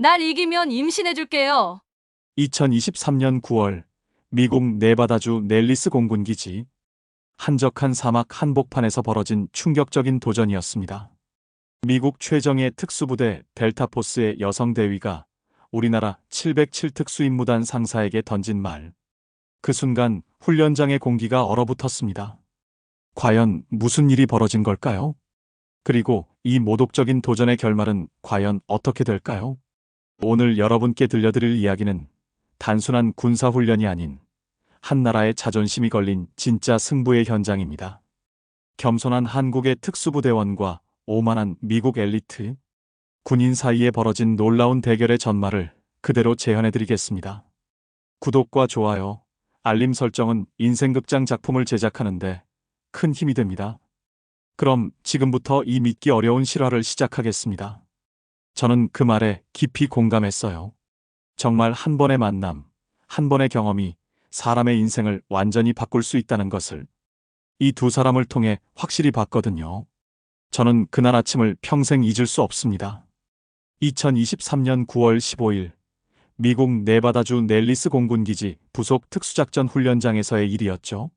날 이기면 임신해줄게요. 2023년 9월 미국 네바다주 넬리스 공군기지 한적한 사막 한복판에서 벌어진 충격적인 도전이었습니다. 미국 최정예 특수부대 델타포스의 여성 대위가 우리나라 707 특수임무단 상사에게 던진 말. 그 순간 훈련장의 공기가 얼어붙었습니다. 과연 무슨 일이 벌어진 걸까요? 그리고 이 모독적인 도전의 결말은 과연 어떻게 될까요? 오늘 여러분께 들려드릴 이야기는 단순한 군사훈련이 아닌 한 나라의 자존심이 걸린 진짜 승부의 현장입니다. 겸손한 한국의 특수부대원과 오만한 미국 엘리트 군인 사이에 벌어진 놀라운 대결의 전말을 그대로 재현해드리겠습니다. 구독과 좋아요, 알림 설정은 인생극장 작품을 제작하는데 큰 힘이 됩니다. 그럼 지금부터 이 믿기 어려운 실화를 시작하겠습니다. 저는 그 말에 깊이 공감했어요. 정말 한 번의 만남, 한 번의 경험이 사람의 인생을 완전히 바꿀 수 있다는 것을 이 두 사람을 통해 확실히 봤거든요. 저는 그날 아침을 평생 잊을 수 없습니다. 2023년 9월 15일 미국 네바다주 넬리스 공군기지 부속 특수작전 훈련장에서의 일이었죠.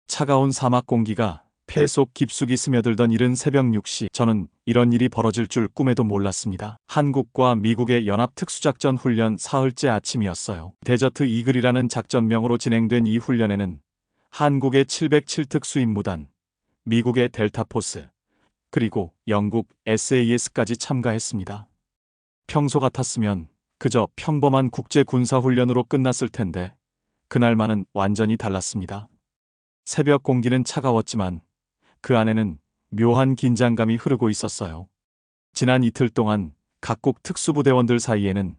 차가운 사막 공기가 폐 속 깊숙이 스며들던 이른 새벽 6시, 저는 이런 일이 벌어질 줄 꿈에도 몰랐습니다. 한국과 미국의 연합 특수작전 훈련 사흘째 아침이었어요. 데저트 이글이라는 작전명으로 진행된 이 훈련에는 한국의 707 특수임무단, 미국의 델타포스, 그리고 영국 SAS까지 참가했습니다. 평소 같았으면 그저 평범한 국제군사훈련으로 끝났을 텐데 그날만은 완전히 달랐습니다. 새벽 공기는 차가웠지만 그 안에는 묘한 긴장감이 흐르고 있었어요. 지난 이틀 동안 각국 특수부대원들 사이에는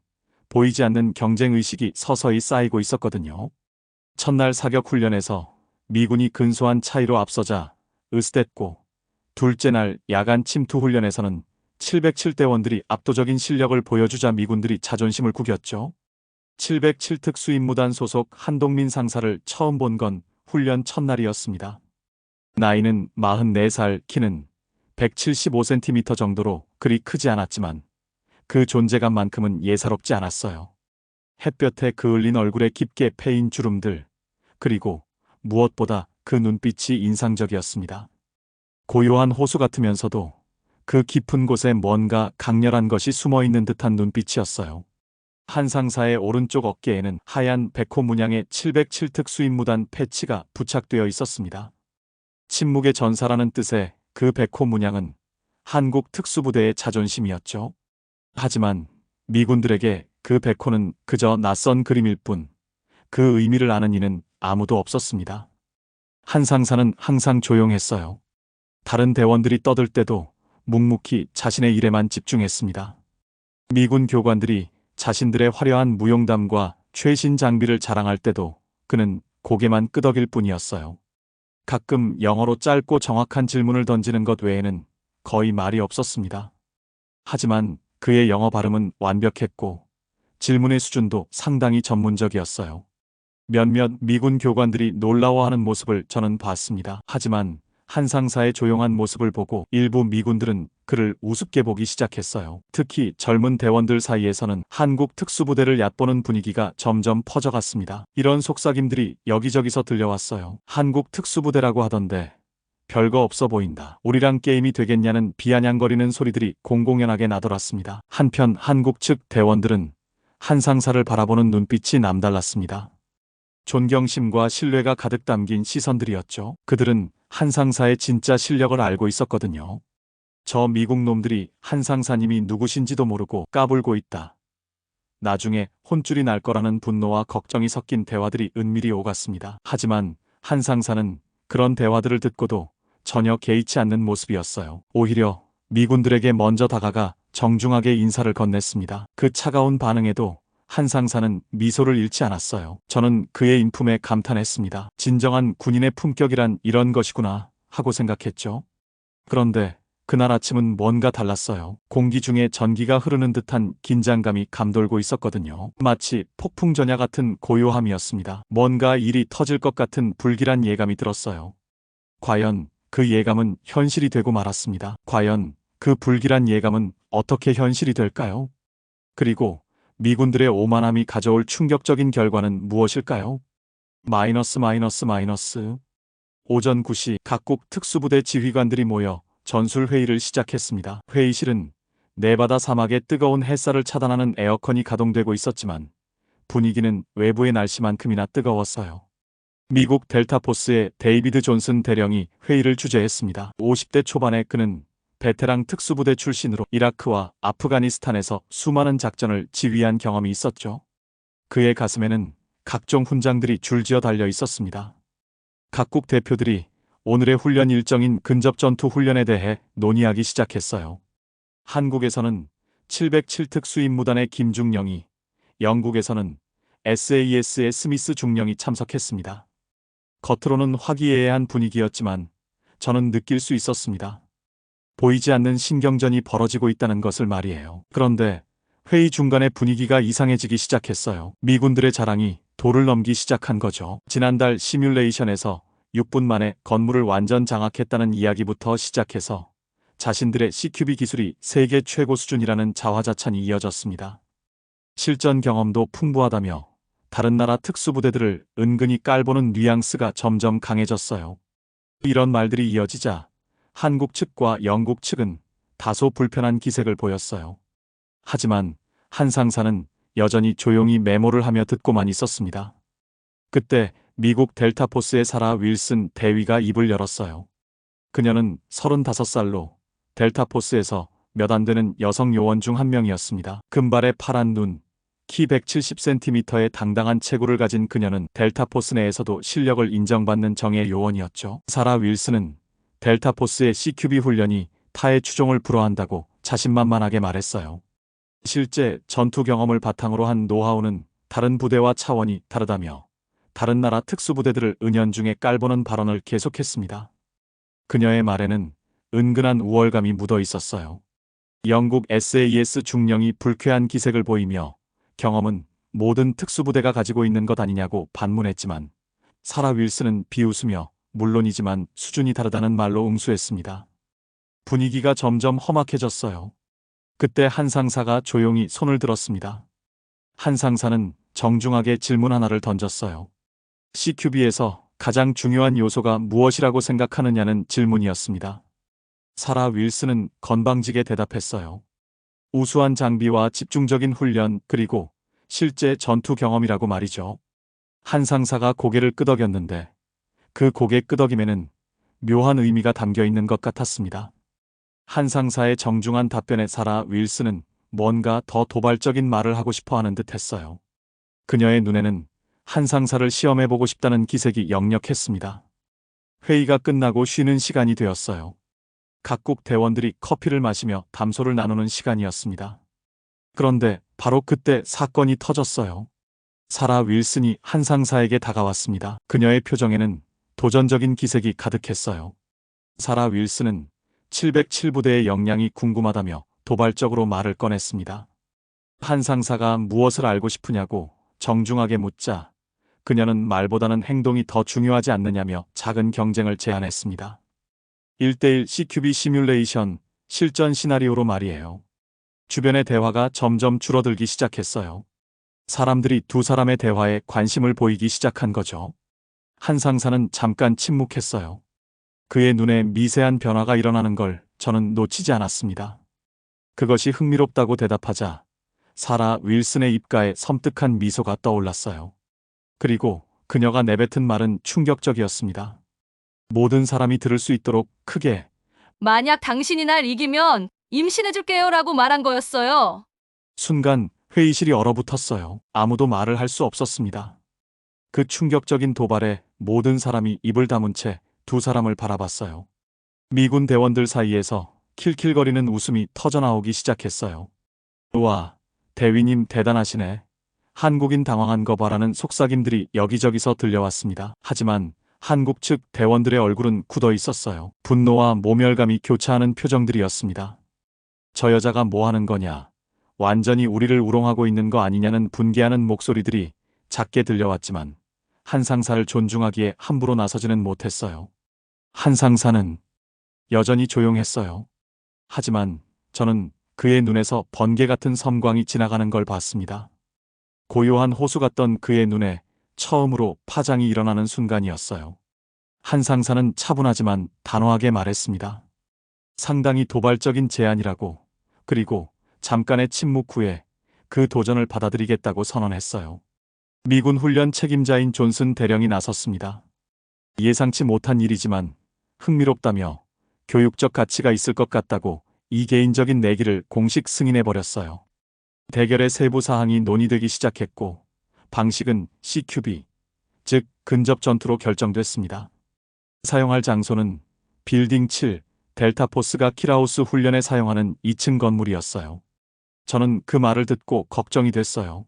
보이지 않는 경쟁의식이 서서히 쌓이고 있었거든요. 첫날 사격훈련에서 미군이 근소한 차이로 앞서자 으스댔고, 둘째 날 야간 침투훈련에서는 707대원들이 압도적인 실력을 보여주자 미군들이 자존심을 구겼죠. 707 특수임무단 소속 한동민 상사를 처음 본 건 훈련 첫날이었습니다. 나이는 44살, 키는 175cm 정도로 그리 크지 않았지만 그 존재감만큼은 예사롭지 않았어요. 햇볕에 그을린 얼굴에 깊게 패인 주름들, 그리고 무엇보다 그 눈빛이 인상적이었습니다. 고요한 호수 같으면서도 그 깊은 곳에 뭔가 강렬한 것이 숨어있는 듯한 눈빛이었어요. 한 상사의 오른쪽 어깨에는 하얀 백호 문양의 707 특수임무단 패치가 부착되어 있었습니다. 침묵의 전사라는 뜻의 그 백호 문양은 한국 특수부대의 자존심이었죠. 하지만 미군들에게 그 백호는 그저 낯선 그림일 뿐, 그 의미를 아는 이는 아무도 없었습니다. 한 상사는 항상 조용했어요. 다른 대원들이 떠들 때도 묵묵히 자신의 일에만 집중했습니다. 미군 교관들이 자신들의 화려한 무용담과 최신 장비를 자랑할 때도 그는 고개만 끄덕일 뿐이었어요. 가끔 영어로 짧고 정확한 질문을 던지는 것 외에는 거의 말이 없었습니다. 하지만 그의 영어 발음은 완벽했고 질문의 수준도 상당히 전문적이었어요. 몇몇 미군 교관들이 놀라워하는 모습을 저는 봤습니다. 하지만 한 상사의 조용한 모습을 보고 일부 미군들은 그를 우습게 보기 시작했어요. 특히 젊은 대원들 사이에서는 한국 특수부대를 얕보는 분위기가 점점 퍼져갔습니다. 이런 속삭임들이 여기저기서 들려왔어요. 한국 특수부대라고 하던데 별거 없어 보인다. 우리랑 게임이 되겠냐는 비아냥거리는 소리들이 공공연하게 나돌았습니다. 한편 한국 측 대원들은 한 상사를 바라보는 눈빛이 남달랐습니다. 존경심과 신뢰가 가득 담긴 시선들이었죠. 그들은 한 상사의 진짜 실력을 알고 있었거든요. 저 미국 놈들이 한 상사님이 누구신지도 모르고 까불고 있다. 나중에 혼쭐이 날 거라는 분노와 걱정이 섞인 대화들이 은밀히 오갔습니다. 하지만 한 상사는 그런 대화들을 듣고도 전혀 개의치 않는 모습이었어요. 오히려 미군들에게 먼저 다가가 정중하게 인사를 건넸습니다. 그 차가운 반응에도 한 상사는 미소를 잃지 않았어요. 저는 그의 인품에 감탄했습니다. 진정한 군인의 품격이란 이런 것이구나 하고 생각했죠. 그런데 그날 아침은 뭔가 달랐어요. 공기 중에 전기가 흐르는 듯한 긴장감이 감돌고 있었거든요. 마치 폭풍전야 같은 고요함이었습니다. 뭔가 일이 터질 것 같은 불길한 예감이 들었어요. 과연 그 예감은 현실이 되고 말았습니다. 과연 그 불길한 예감은 어떻게 현실이 될까요? 그리고 미군들의 오만함이 가져올 충격적인 결과는 무엇일까요? 마이너스 마이너스 마이너스. 오전 9시 각국 특수부대 지휘관들이 모여 전술회의를 시작했습니다. 회의실은 네바다 사막의 뜨거운 햇살을 차단하는 에어컨이 가동되고 있었지만 분위기는 외부의 날씨만큼이나 뜨거웠어요. 미국 델타포스의 데이비드 존슨 대령이 회의를 주재했습니다. 50대 초반의 그는 베테랑 특수부대 출신으로 이라크와 아프가니스탄에서 수많은 작전을 지휘한 경험이 있었죠. 그의 가슴에는 각종 훈장들이 줄지어 달려 있었습니다. 각국 대표들이 오늘의 훈련 일정인 근접 전투 훈련에 대해 논의하기 시작했어요. 한국에서는 707 특수임무단의 김중령이, 영국에서는 SAS의 스미스 중령이 참석했습니다. 겉으로는 화기애애한 분위기였지만 저는 느낄 수 있었습니다. 보이지 않는 신경전이 벌어지고 있다는 것을 말이에요. 그런데 회의 중간에 분위기가 이상해지기 시작했어요. 미군들의 자랑이 도를 넘기 시작한 거죠. 지난달 시뮬레이션에서 6분 만에 건물을 완전 장악했다는 이야기부터 시작해서 자신들의 CQB 기술이 세계 최고 수준이라는 자화자찬이 이어졌습니다. 실전 경험도 풍부하다며 다른 나라 특수부대들을 은근히 깔보는 뉘앙스가 점점 강해졌어요. 이런 말들이 이어지자 한국 측과 영국 측은 다소 불편한 기색을 보였어요. 하지만 한 상사는 여전히 조용히 메모를 하며 듣고만 있었습니다. 그때 미국 델타포스의 사라 윌슨 대위가 입을 열었어요. 그녀는 35살로 델타포스에서 몇 안 되는 여성 요원 중 한 명이었습니다. 금발의 파란 눈, 키 170cm의 당당한 체구를 가진 그녀는 델타포스 내에서도 실력을 인정받는 정예 요원이었죠. 사라 윌슨은 델타포스의 CQB 훈련이 타의 추종을 불허한다고 자신만만하게 말했어요. 실제 전투 경험을 바탕으로 한 노하우는 다른 부대와 차원이 다르다며 다른 나라 특수부대들을 은연중에 깔보는 발언을 계속했습니다. 그녀의 말에는 은근한 우월감이 묻어 있었어요. 영국 SAS 중령이 불쾌한 기색을 보이며 경험은 모든 특수부대가 가지고 있는 것 아니냐고 반문했지만 사라 윌슨은 비웃으며 물론이지만 수준이 다르다는 말로 응수했습니다. 분위기가 점점 험악해졌어요. 그때 한 상사가 조용히 손을 들었습니다. 한 상사는 정중하게 질문 하나를 던졌어요. CQB에서 가장 중요한 요소가 무엇이라고 생각하느냐는 질문이었습니다. 사라 윌슨은 건방지게 대답했어요. 우수한 장비와 집중적인 훈련 그리고 실제 전투 경험이라고 말이죠. 한 상사가 고개를 끄덕였는데 그 고개 끄덕임에는 묘한 의미가 담겨 있는 것 같았습니다. 한 상사의 정중한 답변에 사라 윌슨은 뭔가 더 도발적인 말을 하고 싶어 하는 듯 했어요. 그녀의 눈에는 한 상사를 시험해보고 싶다는 기색이 역력했습니다. 회의가 끝나고 쉬는 시간이 되었어요. 각국 대원들이 커피를 마시며 담소를 나누는 시간이었습니다. 그런데 바로 그때 사건이 터졌어요. 사라 윌슨이 한 상사에게 다가왔습니다. 그녀의 표정에는 도전적인 기색이 가득했어요. 사라 윌슨은 707부대의 역량이 궁금하다며 도발적으로 말을 꺼냈습니다. 한 상사가 무엇을 알고 싶으냐고 정중하게 묻자 그녀는 말보다는 행동이 더 중요하지 않느냐며 작은 경쟁을 제안했습니다. 1대1 CQB 시뮬레이션 실전 시나리오로 말이에요. 주변의 대화가 점점 줄어들기 시작했어요. 사람들이 두 사람의 대화에 관심을 보이기 시작한 거죠. 한 상사는 잠깐 침묵했어요. 그의 눈에 미세한 변화가 일어나는 걸 저는 놓치지 않았습니다. 그것이 흥미롭다고 대답하자 사라 윌슨의 입가에 섬뜩한 미소가 떠올랐어요. 그리고 그녀가 내뱉은 말은 충격적이었습니다. 모든 사람이 들을 수 있도록 크게 만약 당신이 날 이기면 임신해줄게요라고 말한 거였어요. 순간 회의실이 얼어붙었어요. 아무도 말을 할 수 없었습니다. 그 충격적인 도발에 모든 사람이 입을 다문 채 두 사람을 바라봤어요. 미군 대원들 사이에서 킬킬거리는 웃음이 터져나오기 시작했어요. 우와, 대위님 대단하시네. 한국인 당황한 거 봐라는 속삭임들이 여기저기서 들려왔습니다. 하지만 한국 측 대원들의 얼굴은 굳어 있었어요. 분노와 모멸감이 교차하는 표정들이었습니다. 저 여자가 뭐 하는 거냐? 완전히 우리를 우롱하고 있는 거 아니냐는 분개하는 목소리들이 작게 들려왔지만 한 상사를 존중하기에 함부로 나서지는 못했어요. 한 상사는 여전히 조용했어요. 하지만 저는 그의 눈에서 번개 같은 섬광이 지나가는 걸 봤습니다. 고요한 호수 같던 그의 눈에 처음으로 파장이 일어나는 순간이었어요. 한 상사는 차분하지만 단호하게 말했습니다. 상당히 도발적인 제안이라고, 그리고 잠깐의 침묵 후에 그 도전을 받아들이겠다고 선언했어요. 미군 훈련 책임자인 존슨 대령이 나섰습니다. 예상치 못한 일이지만 흥미롭다며 교육적 가치가 있을 것 같다고 이 개인적인 내기를 공식 승인해버렸어요. 대결의 세부 사항이 논의되기 시작했고 방식은 CQB, 즉 근접 전투로 결정됐습니다. 사용할 장소는 빌딩 7, 델타포스가 킬하우스 훈련에 사용하는 2층 건물이었어요. 저는 그 말을 듣고 걱정이 됐어요.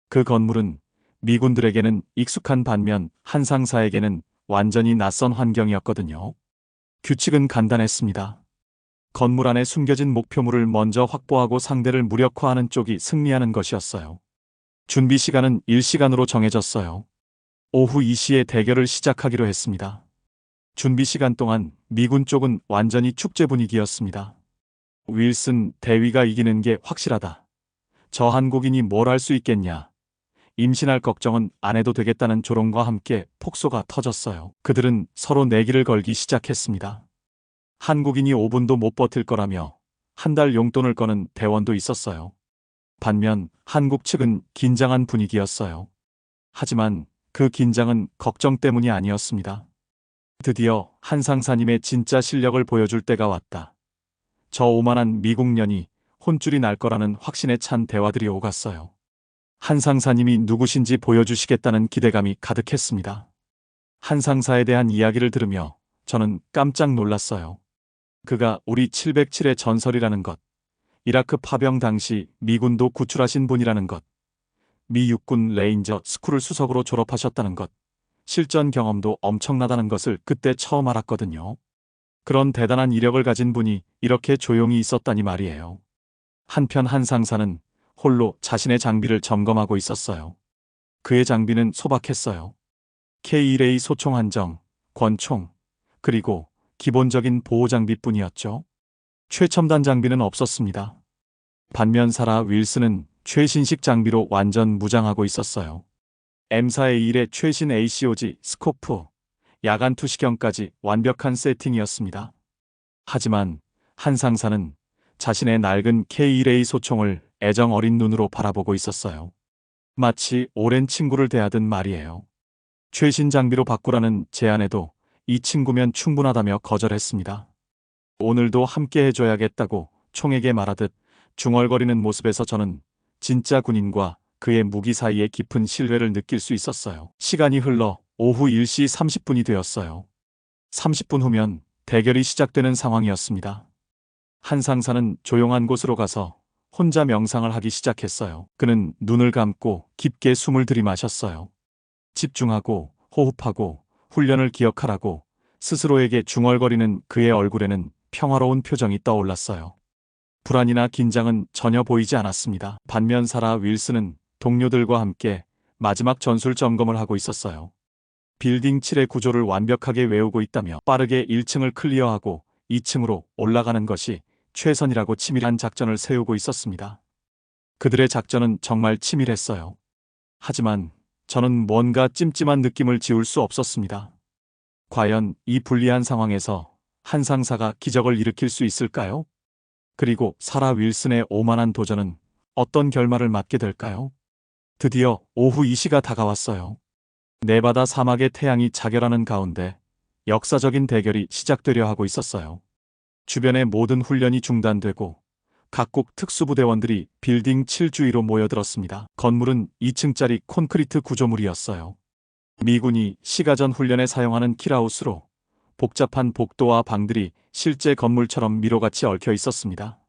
그 건물은 미군들에게는 익숙한 반면 한 상사에게는 완전히 낯선 환경이었거든요. 규칙은 간단했습니다. 건물 안에 숨겨진 목표물을 먼저 확보하고 상대를 무력화하는 쪽이 승리하는 것이었어요. 준비 시간은 1시간으로 정해졌어요. 오후 2시에 대결을 시작하기로 했습니다. 준비 시간 동안 미군 쪽은 완전히 축제 분위기였습니다. 윌슨 대위가 이기는 게 확실하다. 저 한국인이 뭘 할 수 있겠냐. 임신할 걱정은 안 해도 되겠다는 조롱과 함께 폭소가 터졌어요. 그들은 서로 내기를 걸기 시작했습니다. 한국인이 5분도 못 버틸 거라며 한 달 용돈을 거는 대원도 있었어요. 반면 한국 측은 긴장한 분위기였어요. 하지만 그 긴장은 걱정 때문이 아니었습니다. 드디어 한 상사님의 진짜 실력을 보여줄 때가 왔다. 저 오만한 미국년이 혼쭐이 날 거라는 확신에 찬 대화들이 오갔어요. 한 상사님이 누구신지 보여주시겠다는 기대감이 가득했습니다. 한 상사에 대한 이야기를 들으며 저는 깜짝 놀랐어요. 그가 우리 707의 전설이라는 것, 이라크 파병 당시 미군도 구출하신 분이라는 것, 미 육군 레인저 스쿨을 수석으로 졸업하셨다는 것, 실전 경험도 엄청나다는 것을 그때 처음 알았거든요. 그런 대단한 이력을 가진 분이 이렇게 조용히 있었다니 말이에요. 한편 한 상사는 홀로 자신의 장비를 점검하고 있었어요. 그의 장비는 소박했어요. K1A 소총 한정, 권총, 그리고 기본적인 보호장비뿐이었죠. 최첨단 장비는 없었습니다. 반면 사라 윌슨은 최신식 장비로 완전 무장하고 있었어요. M4A1의 최신 ACOG, 스코프, 야간 투시경까지 완벽한 세팅이었습니다. 하지만 한 상사는 자신의 낡은 K1A 소총을 애정 어린 눈으로 바라보고 있었어요. 마치 오랜 친구를 대하듯 말이에요. 최신 장비로 바꾸라는 제안에도 이 친구면 충분하다며 거절했습니다. 오늘도 함께 해줘야겠다고 총에게 말하듯 중얼거리는 모습에서 저는 진짜 군인과 그의 무기 사이에 깊은 신뢰를 느낄 수 있었어요. 시간이 흘러 오후 1시 30분이 되었어요. 30분 후면 대결이 시작되는 상황이었습니다. 한 상사는 조용한 곳으로 가서 혼자 명상을 하기 시작했어요. 그는 눈을 감고 깊게 숨을 들이마셨어요. 집중하고 호흡하고 훈련을 기억하라고 스스로에게 중얼거리는 그의 얼굴에는 평화로운 표정이 떠올랐어요. 불안이나 긴장은 전혀 보이지 않았습니다. 반면 사라 윌슨은 동료들과 함께 마지막 전술 점검을 하고 있었어요. 빌딩 7의 구조를 완벽하게 외우고 있다며 빠르게 1층을 클리어하고 2층으로 올라가는 것이 최선이라고 치밀한 작전을 세우고 있었습니다. 그들의 작전은 정말 치밀했어요. 하지만 저는 뭔가 찜찜한 느낌을 지울 수 없었습니다. 과연 이 불리한 상황에서 한 상사가 기적을 일으킬 수 있을까요? 그리고 사라 윌슨의 오만한 도전은 어떤 결말을 맞게 될까요? 드디어 오후 2시가 다가왔어요. 네바다 사막의 태양이 자결하는 가운데 역사적인 대결이 시작되려 하고 있었어요. 주변의 모든 훈련이 중단되고 각국 특수부대원들이 빌딩 7 주위로 모여들었습니다. 건물은 2층짜리 콘크리트 구조물이었어요. 미군이 시가전 훈련에 사용하는 킬하우스로 복잡한 복도와 방들이 실제 건물처럼 미로같이 얽혀 있었습니다.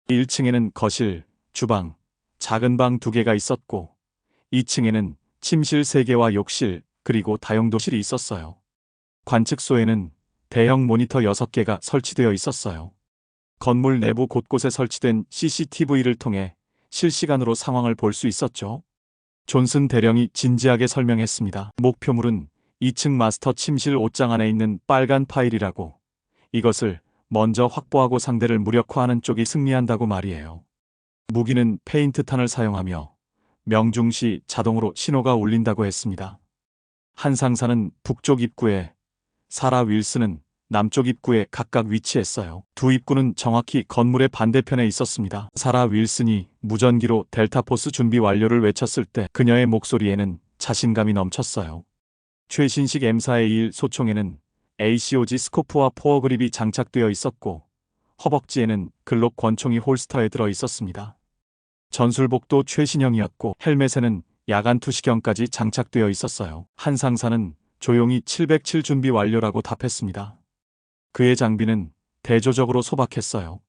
1층에는 거실, 주방, 작은 방 2개가 있었고 2층에는 침실 3개와 욕실, 그리고 다용도실이 있었어요. 관측소에는 대형 모니터 6개가 설치되어 있었어요. 건물 내부 곳곳에 설치된 CCTV를 통해 실시간으로 상황을 볼 수 있었죠. 존슨 대령이 진지하게 설명했습니다. 목표물은 2층 마스터 침실 옷장 안에 있는 빨간 파일이라고. 이것을 먼저 확보하고 상대를 무력화하는 쪽이 승리한다고 말이에요. 무기는 페인트탄을 사용하며 명중시 자동으로 신호가 울린다고 했습니다. 한 상사는 북쪽 입구에, 사라 윌슨은 남쪽 입구에 각각 위치했어요. 두 입구는 정확히 건물의 반대편에 있었습니다. 사라 윌슨이 무전기로 델타포스 준비 완료를 외쳤을 때 그녀의 목소리에는 자신감이 넘쳤어요. 최신식 M4A1 소총에는 ACOG 스코프와 포어 그립이 장착되어 있었고 허벅지에는 글록 권총이 홀스터에 들어 있었습니다. 전술복도 최신형이었고 헬멧에는 야간 투시경까지 장착되어 있었어요. 한 상사는 조용히 707 준비 완료라고 답했습니다. 그의 장비는 대조적으로 소박했어요.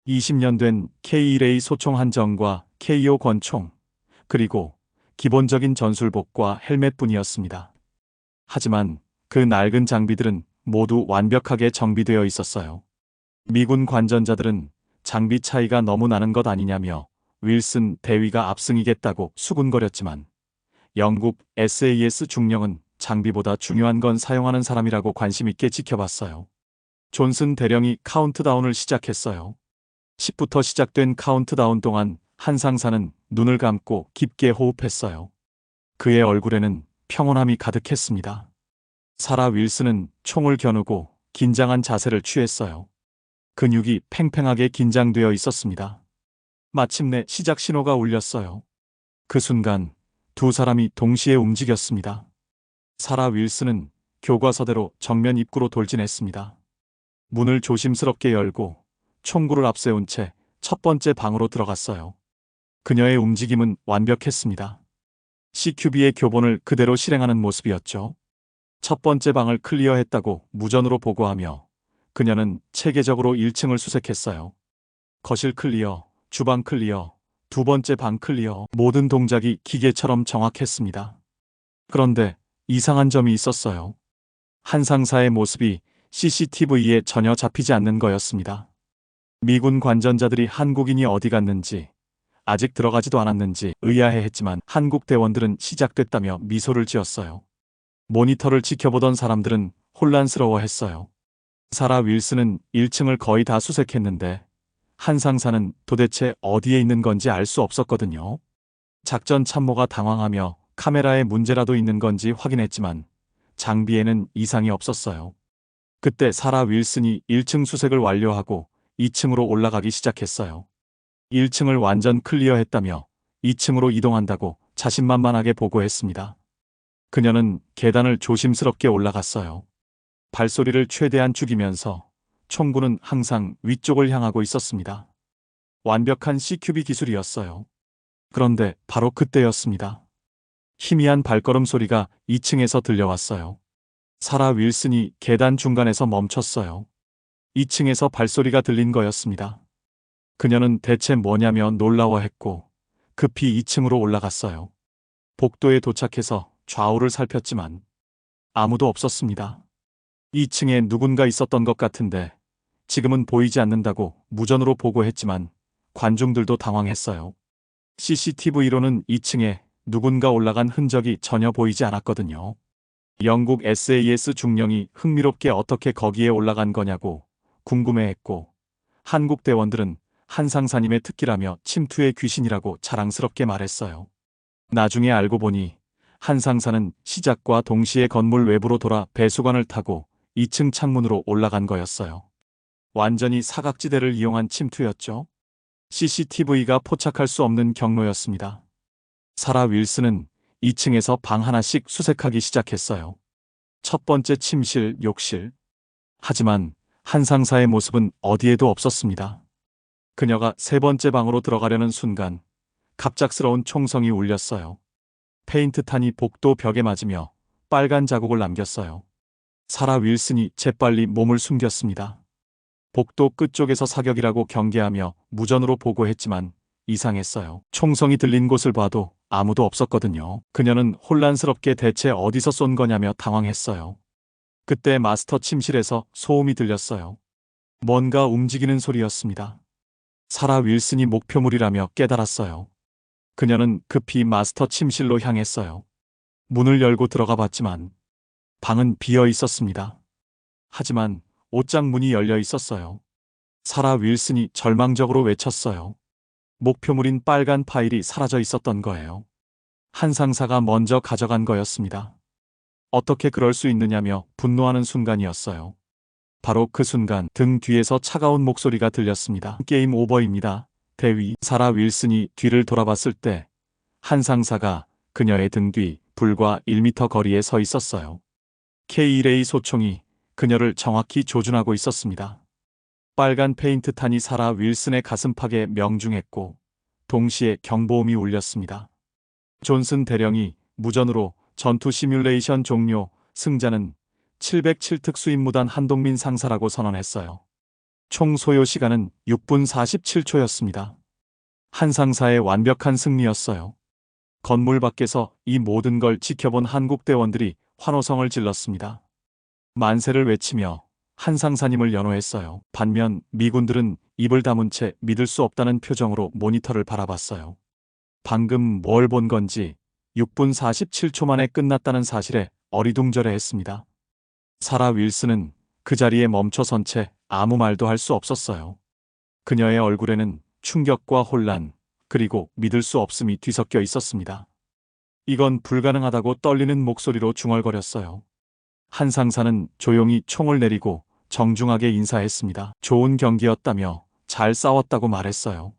20년 된 K1A 소총 한정과 K5 권총, 그리고 기본적인 전술복과 헬멧뿐이었습니다. 하지만 그 낡은 장비들은 모두 완벽하게 정비되어 있었어요. 미군 관전자들은 장비 차이가 너무 나는 것 아니냐며 윌슨 대위가 압승이겠다고 수군거렸지만 영국 SAS 중령은 장비보다 중요한 건 사용하는 사람이라고 관심 있게 지켜봤어요. 존슨 대령이 카운트다운을 시작했어요. 10부터 시작된 카운트다운 동안 한 상사는 눈을 감고 깊게 호흡했어요. 그의 얼굴에는 평온함이 가득했습니다. 사라 윌슨은 총을 겨누고 긴장한 자세를 취했어요. 근육이 팽팽하게 긴장되어 있었습니다. 마침내 시작 신호가 울렸어요. 그 순간 두 사람이 동시에 움직였습니다. 사라 윌슨은 교과서대로 정면 입구로 돌진했습니다. 문을 조심스럽게 열고 총구를 앞세운 채 첫 번째 방으로 들어갔어요. 그녀의 움직임은 완벽했습니다. CQB의 교본을 그대로 실행하는 모습이었죠. 첫 번째 방을 클리어했다고 무전으로 보고하며 그녀는 체계적으로 1층을 수색했어요. 거실 클리어, 주방 클리어, 두 번째 방 클리어, 모든 동작이 기계처럼 정확했습니다. 그런데 이상한 점이 있었어요. 한 상사의 모습이 CCTV에 전혀 잡히지 않는 거였습니다. 미군 관전자들이 한국인이 어디 갔는지, 아직 들어가지도 않았는지 의아해했지만 한국 대원들은 시작됐다며 미소를 지었어요. 모니터를 지켜보던 사람들은 혼란스러워했어요. 사라 윌슨은 1층을 거의 다 수색했는데 한 상사는 도대체 어디에 있는 건지 알 수 없었거든요. 작전 참모가 당황하며 카메라에 문제라도 있는 건지 확인했지만 장비에는 이상이 없었어요. 그때 사라 윌슨이 1층 수색을 완료하고 2층으로 올라가기 시작했어요. 1층을 완전 클리어했다며 2층으로 이동한다고 자신만만하게 보고했습니다. 그녀는 계단을 조심스럽게 올라갔어요. 발소리를 최대한 죽이면서 총구는 항상 위쪽을 향하고 있었습니다. 완벽한 CQB 기술이었어요. 그런데 바로 그때였습니다. 희미한 발걸음 소리가 2층에서 들려왔어요. 사라 윌슨이 계단 중간에서 멈췄어요. 2층에서 발소리가 들린 거였습니다. 그녀는 대체 뭐냐며 놀라워했고 급히 2층으로 올라갔어요. 복도에 도착해서 좌우를 살폈지만 아무도 없었습니다. 2층에 누군가 있었던 것 같은데 지금은 보이지 않는다고 무전으로 보고했지만 관중들도 당황했어요. CCTV로는 2층에 누군가 올라간 흔적이 전혀 보이지 않았거든요. 영국 SAS 중령이 흥미롭게 어떻게 거기에 올라간 거냐고 궁금해했고 한국 대원들은 한 상사님의 특기라며 침투의 귀신이라고 자랑스럽게 말했어요. 나중에 알고 보니 한 상사는 시작과 동시에 건물 외부로 돌아 배수관을 타고 2층 창문으로 올라간 거였어요. 완전히 사각지대를 이용한 침투였죠. CCTV가 포착할 수 없는 경로였습니다. 사라 윌슨은 2층에서 방 하나씩 수색하기 시작했어요. 첫 번째 침실, 욕실. 하지만 한 상사의 모습은 어디에도 없었습니다. 그녀가 세 번째 방으로 들어가려는 순간 갑작스러운 총성이 울렸어요. 페인트탄이 복도 벽에 맞으며 빨간 자국을 남겼어요. 사라 윌슨이 재빨리 몸을 숨겼습니다. 복도 끝쪽에서 사격이라고 경계하며 무전으로 보고했지만 이상했어요. 총성이 들린 곳을 봐도 아무도 없었거든요. 그녀는 혼란스럽게 대체 어디서 쏜 거냐며 당황했어요. 그때 마스터 침실에서 소음이 들렸어요. 뭔가 움직이는 소리였습니다. 사라 윌슨이 목표물이라며 깨달았어요. 그녀는 급히 마스터 침실로 향했어요. 문을 열고 들어가 봤지만 방은 비어 있었습니다. 하지만 옷장 문이 열려 있었어요. 사라 윌슨이 절망적으로 외쳤어요. 목표물인 빨간 파일이 사라져 있었던 거예요. 한 상사가 먼저 가져간 거였습니다. 어떻게 그럴 수 있느냐며 분노하는 순간이었어요. 바로 그 순간 등 뒤에서 차가운 목소리가 들렸습니다. 게임 오버입니다. 대위 사라 윌슨이 뒤를 돌아봤을 때 한 상사가 그녀의 등 뒤 불과 1m 거리에 서 있었어요. K1A 소총이 그녀를 정확히 조준하고 있었습니다. 빨간 페인트탄이 사라 윌슨의 가슴팍에 명중했고 동시에 경보음이 울렸습니다. 존슨 대령이 무전으로 전투 시뮬레이션 종료, 승자는 707 특수임무단 한동민 상사라고 선언했어요. 총 소요 시간은 6분 47초였습니다. 한 상사의 완벽한 승리였어요. 건물 밖에서 이 모든 걸 지켜본 한국 대원들이 환호성을 질렀습니다. 만세를 외치며 한 상사님을 연호했어요. 반면 미군들은 입을 다문 채 믿을 수 없다는 표정으로 모니터를 바라봤어요. 방금 뭘 본 건지 6분 47초 만에 끝났다는 사실에 어리둥절해했습니다. 사라 윌슨은 그 자리에 멈춰선 채 아무 말도 할 수 없었어요. 그녀의 얼굴에는 충격과 혼란, 그리고 믿을 수 없음이 뒤섞여 있었습니다. 이건 불가능하다고 떨리는 목소리로 중얼거렸어요. 한 상사는 조용히 총을 내리고 정중하게 인사했습니다. 좋은 경기였다며 잘 싸웠다고 말했어요.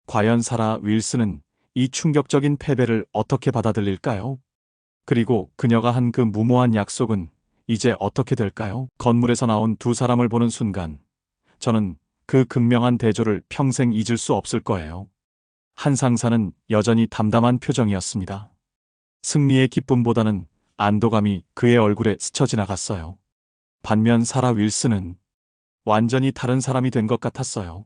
과연 사라 윌슨은 이 충격적인 패배를 어떻게 받아들일까요? 그리고 그녀가 한 그 무모한 약속은 이제 어떻게 될까요? 건물에서 나온 두 사람을 보는 순간 저는 그 극명한 대조를 평생 잊을 수 없을 거예요. 한 상사는 여전히 담담한 표정이었습니다. 승리의 기쁨보다는 안도감이 그의 얼굴에 스쳐 지나갔어요. 반면 사라 윌슨은 완전히 다른 사람이 된 것 같았어요.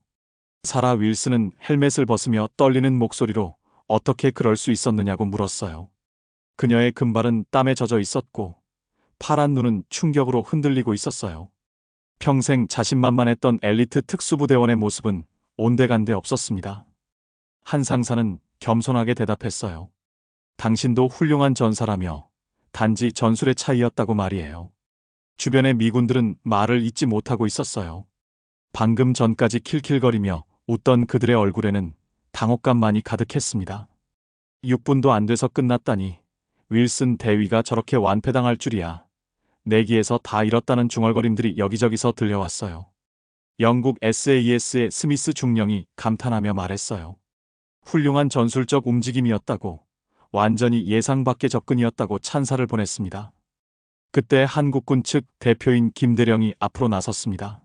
사라 윌슨은 헬멧을 벗으며 떨리는 목소리로 어떻게 그럴 수 있었느냐고 물었어요. 그녀의 금발은 땀에 젖어 있었고 파란 눈은 충격으로 흔들리고 있었어요. 평생 자신만만했던 엘리트 특수부대원의 모습은 온데간데 없었습니다. 한 상사는 겸손하게 대답했어요. 당신도 훌륭한 전사라며 단지 전술의 차이였다고 말이에요. 주변의 미군들은 말을 잇지 못하고 있었어요. 방금 전까지 킬킬거리며 웃던 그들의 얼굴에는 당혹감만이 가득했습니다. 6분도 안 돼서 끝났다니 윌슨 대위가 저렇게 완패당할 줄이야. 내기에서 다 잃었다는 중얼거림들이 여기저기서 들려왔어요. 영국 SAS의 스미스 중령이 감탄하며 말했어요. 훌륭한 전술적 움직임이었다고, 완전히 예상 밖의 접근이었다고 찬사를 보냈습니다. 그때 한국군 측 대표인 김대령이 앞으로 나섰습니다.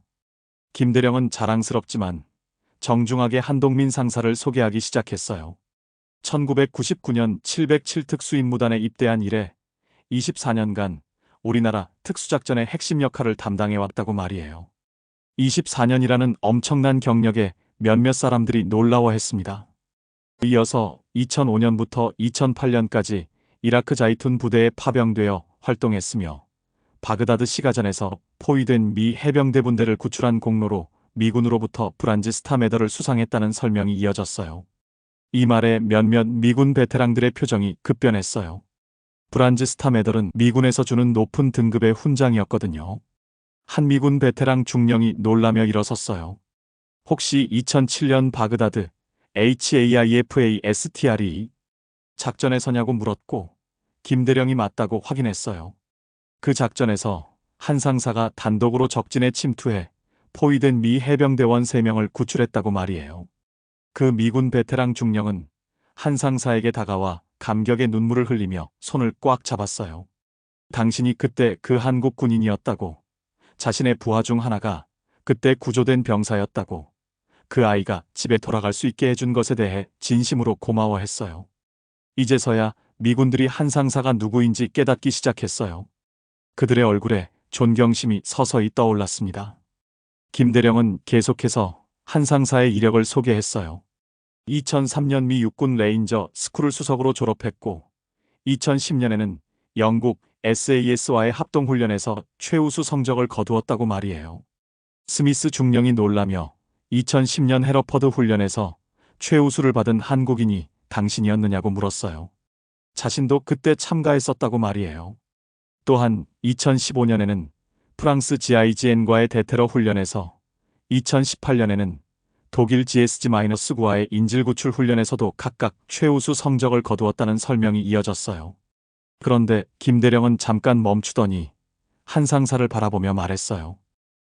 김대령은 자랑스럽지만 정중하게 한동민 상사를 소개하기 시작했어요. 1999년 707 특수임무단에 입대한 이래 24년간 우리나라 특수작전의 핵심 역할을 담당해왔다고 말이에요. 24년이라는 엄청난 경력에 몇몇 사람들이 놀라워했습니다. 이어서 2005년부터 2008년까지 이라크 자이툰 부대에 파병되어 활동했으며 바그다드 시가전에서 포위된 미 해병대 분대를 구출한 공로로 미군으로부터 브란지 스타 메달을 수상했다는 설명이 이어졌어요. 이 말에 몇몇 미군 베테랑들의 표정이 급변했어요. 브란지 스타 메달은 미군에서 주는 높은 등급의 훈장이었거든요. 한 미군 베테랑 중령이 놀라며 일어섰어요. 혹시 2007년 바그다드 HAIFASTRE 작전에서냐고 물었고 김대령이 맞다고 확인했어요. 그 작전에서 한 상사가 단독으로 적진에 침투해 포위된 미 해병대원 3명을 구출했다고 말이에요. 그 미군 베테랑 중령은 한 상사에게 다가와 감격의 눈물을 흘리며 손을 꽉 잡았어요. 당신이 그때 그 한국 군인이었다고, 자신의 부하 중 하나가 그때 구조된 병사였다고, 그 아이가 집에 돌아갈 수 있게 해준 것에 대해 진심으로 고마워했어요. 이제서야 미군들이 한 상사가 누구인지 깨닫기 시작했어요. 그들의 얼굴에 존경심이 서서히 떠올랐습니다. 김대령은 계속해서 한 상사의 이력을 소개했어요. 2003년 미 육군 레인저 스쿨을 수석으로 졸업했고 2010년에는 영국 SAS와의 합동훈련에서 최우수 성적을 거두었다고 말이에요. 스미스 중령이 놀라며 2010년 해러퍼드 훈련에서 최우수를 받은 한국인이 당신이었느냐고 물었어요. 자신도 그때 참가했었다고 말이에요. 또한 2015년에는 프랑스 GIGN과의 대테러 훈련에서, 2018년에는 독일 GSG-9와의 인질구출 훈련에서도 각각 최우수 성적을 거두었다는 설명이 이어졌어요. 그런데 김대령은 잠깐 멈추더니 한 상사를 바라보며 말했어요.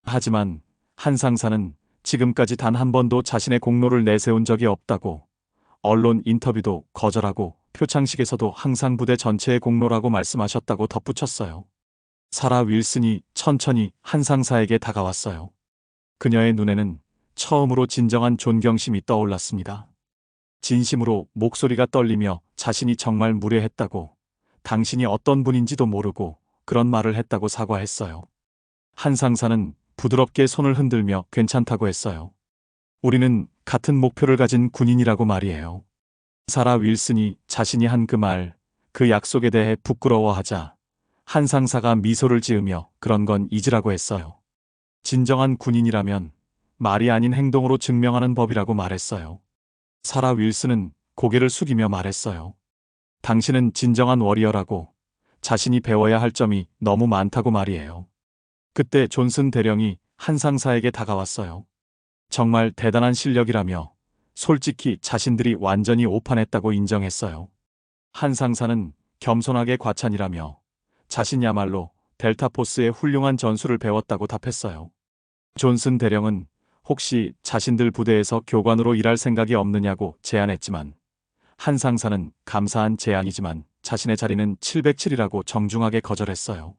하지만 한 상사는 지금까지 단 한 번도 자신의 공로를 내세운 적이 없다고, 언론 인터뷰도 거절하고 표창식에서도 항상 부대 전체의 공로라고 말씀하셨다고 덧붙였어요. 사라 윌슨이 천천히 한 상사에게 다가왔어요. 그녀의 눈에는 처음으로 진정한 존경심이 떠올랐습니다. 진심으로 목소리가 떨리며 자신이 정말 무례했다고, 당신이 어떤 분인지도 모르고 그런 말을 했다고 사과했어요. 한 상사는 부드럽게 손을 흔들며 괜찮다고 했어요. 우리는 같은 목표를 가진 군인이라고 말이에요. 사라 윌슨이 자신이 한 그 말, 그 약속에 대해 부끄러워하자 한 상사가 미소를 지으며 그런 건 잊으라고 했어요. 진정한 군인이라면 말이 아닌 행동으로 증명하는 법이라고 말했어요. 사라 윌슨은 고개를 숙이며 말했어요. 당신은 진정한 워리어라고, 자신이 배워야 할 점이 너무 많다고 말이에요. 그때 존슨 대령이 한 상사에게 다가왔어요. 정말 대단한 실력이라며 솔직히 자신들이 완전히 오판했다고 인정했어요. 한 상사는 겸손하게 과찬이라며 자신야말로 델타포스의 훌륭한 전술을 배웠다고 답했어요. 존슨 대령은 혹시 자신들 부대에서 교관으로 일할 생각이 없느냐고 제안했지만, 한 상사는 감사한 제안이지만 자신의 자리는 707이라고 정중하게 거절했어요.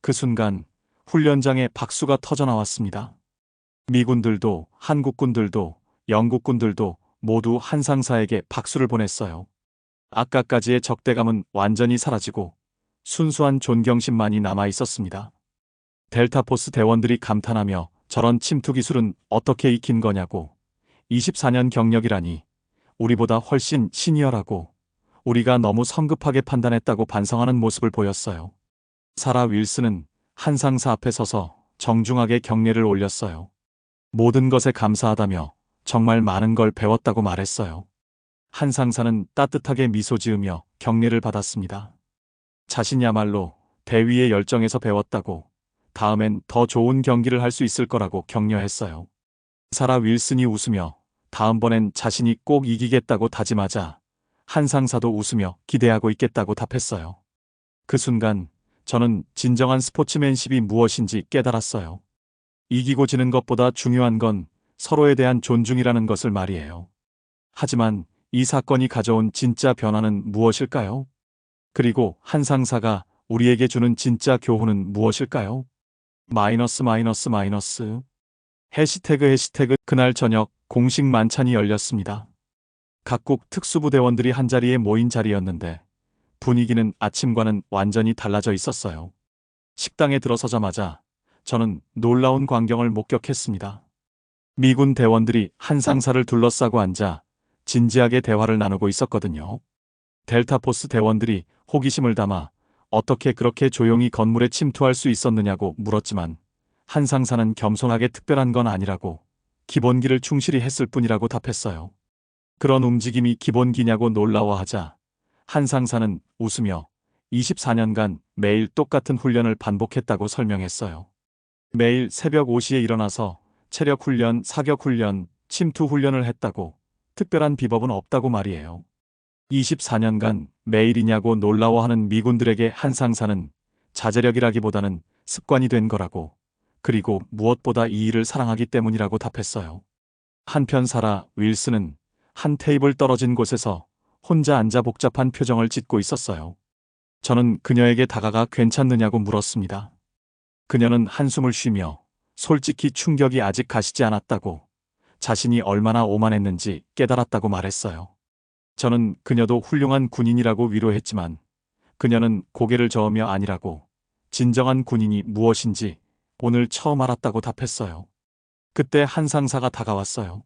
그 순간 훈련장에 박수가 터져나왔습니다. 미군들도 한국군들도 영국군들도 모두 한 상사에게 박수를 보냈어요. 아까까지의 적대감은 완전히 사라지고 순수한 존경심만이 남아 있었습니다. 델타포스 대원들이 감탄하며 저런 침투 기술은 어떻게 익힌 거냐고, 24년 경력이라니 우리보다 훨씬 시니어라고, 우리가 너무 성급하게 판단했다고 반성하는 모습을 보였어요. 사라 윌슨은 한 상사 앞에 서서 정중하게 경례를 올렸어요. 모든 것에 감사하다며 정말 많은 걸 배웠다고 말했어요. 한 상사는 따뜻하게 미소 지으며 경례를 받았습니다. 자신야말로 대위의 열정에서 배웠다고, 다음엔 더 좋은 경기를 할 수 있을 거라고 격려했어요. 사라 윌슨이 웃으며 다음번엔 자신이 꼭 이기겠다고 다짐하자 한 상사도 웃으며 기대하고 있겠다고 답했어요. 그 순간 저는 진정한 스포츠맨십이 무엇인지 깨달았어요. 이기고 지는 것보다 중요한 건 서로에 대한 존중이라는 것을 말이에요. 하지만 이 사건이 가져온 진짜 변화는 무엇일까요? 그리고 한 상사가 우리에게 주는 진짜 교훈은 무엇일까요? 마이너스 해시태그 그날 저녁 공식 만찬이 열렸습니다. 각국 특수부대원들이 한자리에 모인 자리였는데 분위기는 아침과는 완전히 달라져 있었어요. 식당에 들어서자마자 저는 놀라운 광경을 목격했습니다. 미군 대원들이 한 상사를 둘러싸고 앉아 진지하게 대화를 나누고 있었거든요. 델타포스 대원들이 호기심을 담아 어떻게 그렇게 조용히 건물에 침투할 수 있었느냐고 물었지만, 한 상사는 겸손하게 특별한 건 아니라고, 기본기를 충실히 했을 뿐이라고 답했어요. 그런 움직임이 기본기냐고 놀라워하자 한 상사는 웃으며 24년간 매일 똑같은 훈련을 반복했다고 설명했어요. 매일 새벽 5시에 일어나서 체력훈련, 사격훈련, 침투훈련을 했다고, 특별한 비법은 없다고 말이에요. 24년간 매일이냐고 놀라워하는 미군들에게 한 상사는 자제력이라기보다는 습관이 된 거라고, 그리고 무엇보다 이 일을 사랑하기 때문이라고 답했어요. 한편 사라 윌슨은 한 테이블 떨어진 곳에서 혼자 앉아 복잡한 표정을 짓고 있었어요. 저는 그녀에게 다가가 괜찮느냐고 물었습니다. 그녀는 한숨을 쉬며 솔직히 충격이 아직 가시지 않았다고, 자신이 얼마나 오만했는지 깨달았다고 말했어요. 저는 그녀도 훌륭한 군인이라고 위로했지만 그녀는 고개를 저으며 아니라고, 진정한 군인이 무엇인지 오늘 처음 알았다고 답했어요. 그때 한 상사가 다가왔어요.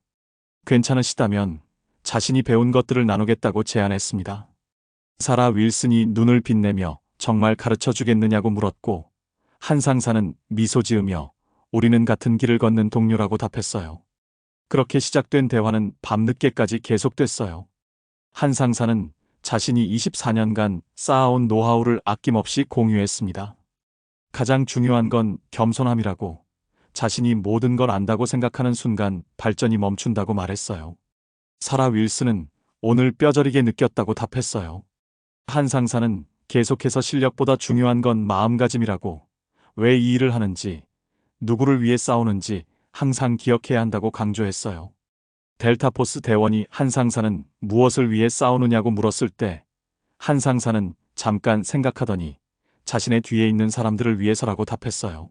괜찮으시다면 자신이 배운 것들을 나누겠다고 제안했습니다. 사라 윌슨이 눈을 빛내며 정말 가르쳐 주겠느냐고 물었고, 한 상사는 미소 지으며 우리는 같은 길을 걷는 동료라고 답했어요. 그렇게 시작된 대화는 밤늦게까지 계속됐어요. 한 상사는 자신이 24년간 쌓아온 노하우를 아낌없이 공유했습니다. 가장 중요한 건 겸손함이라고, 자신이 모든 걸 안다고 생각하는 순간 발전이 멈춘다고 말했어요. 사라 윌슨은 오늘 뼈저리게 느꼈다고 답했어요. 한 상사는 계속해서 실력보다 중요한 건 마음가짐이라고, 왜 이 일을 하는지, 누구를 위해 싸우는지 항상 기억해야 한다고 강조했어요. 델타포스 대원이 한 상사는 무엇을 위해 싸우느냐고 물었을 때 한 상사는 잠깐 생각하더니 자신의 뒤에 있는 사람들을 위해서라고 답했어요.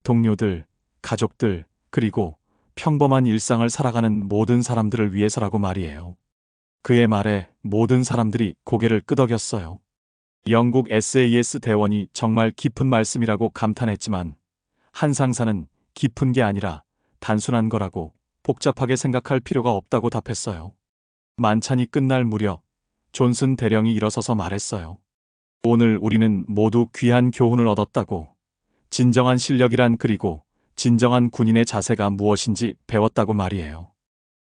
동료들, 가족들, 그리고 평범한 일상을 살아가는 모든 사람들을 위해서라고 말이에요. 그의 말에 모든 사람들이 고개를 끄덕였어요. 영국 SAS 대원이 정말 깊은 말씀이라고 감탄했지만 한 상사는 깊은 게 아니라 단순한 거라고 복잡하게 생각할 필요가 없다고 답했어요. 만찬이 끝날 무렵 존슨 대령이 일어서서 말했어요. 오늘 우리는 모두 귀한 교훈을 얻었다고, 진정한 실력이란 그리고 진정한 군인의 자세가 무엇인지 배웠다고 말이에요.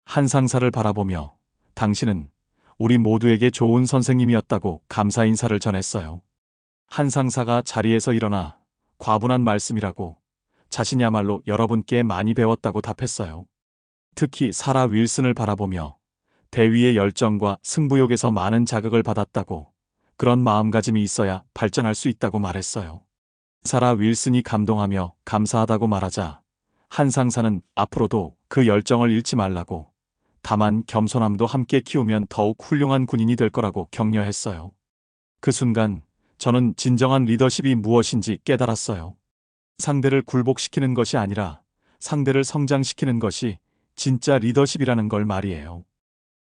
한 상사를 바라보며 당신은 우리 모두에게 좋은 선생님이었다고 감사 인사를 전했어요. 한 상사가 자리에서 일어나 과분한 말씀이라고, 자신이야말로 여러분께 많이 배웠다고 답했어요. 특히 사라 윌슨을 바라보며 대위의 열정과 승부욕에서 많은 자극을 받았다고, 그런 마음가짐이 있어야 발전할 수 있다고 말했어요. 사라 윌슨이 감동하며 감사하다고 말하자 한 상사는 앞으로도 그 열정을 잃지 말라고, 다만 겸손함도 함께 키우면 더욱 훌륭한 군인이 될 거라고 격려했어요. 그 순간 저는 진정한 리더십이 무엇인지 깨달았어요. 상대를 굴복시키는 것이 아니라 상대를 성장시키는 것이 진짜 리더십이라는 걸 말이에요.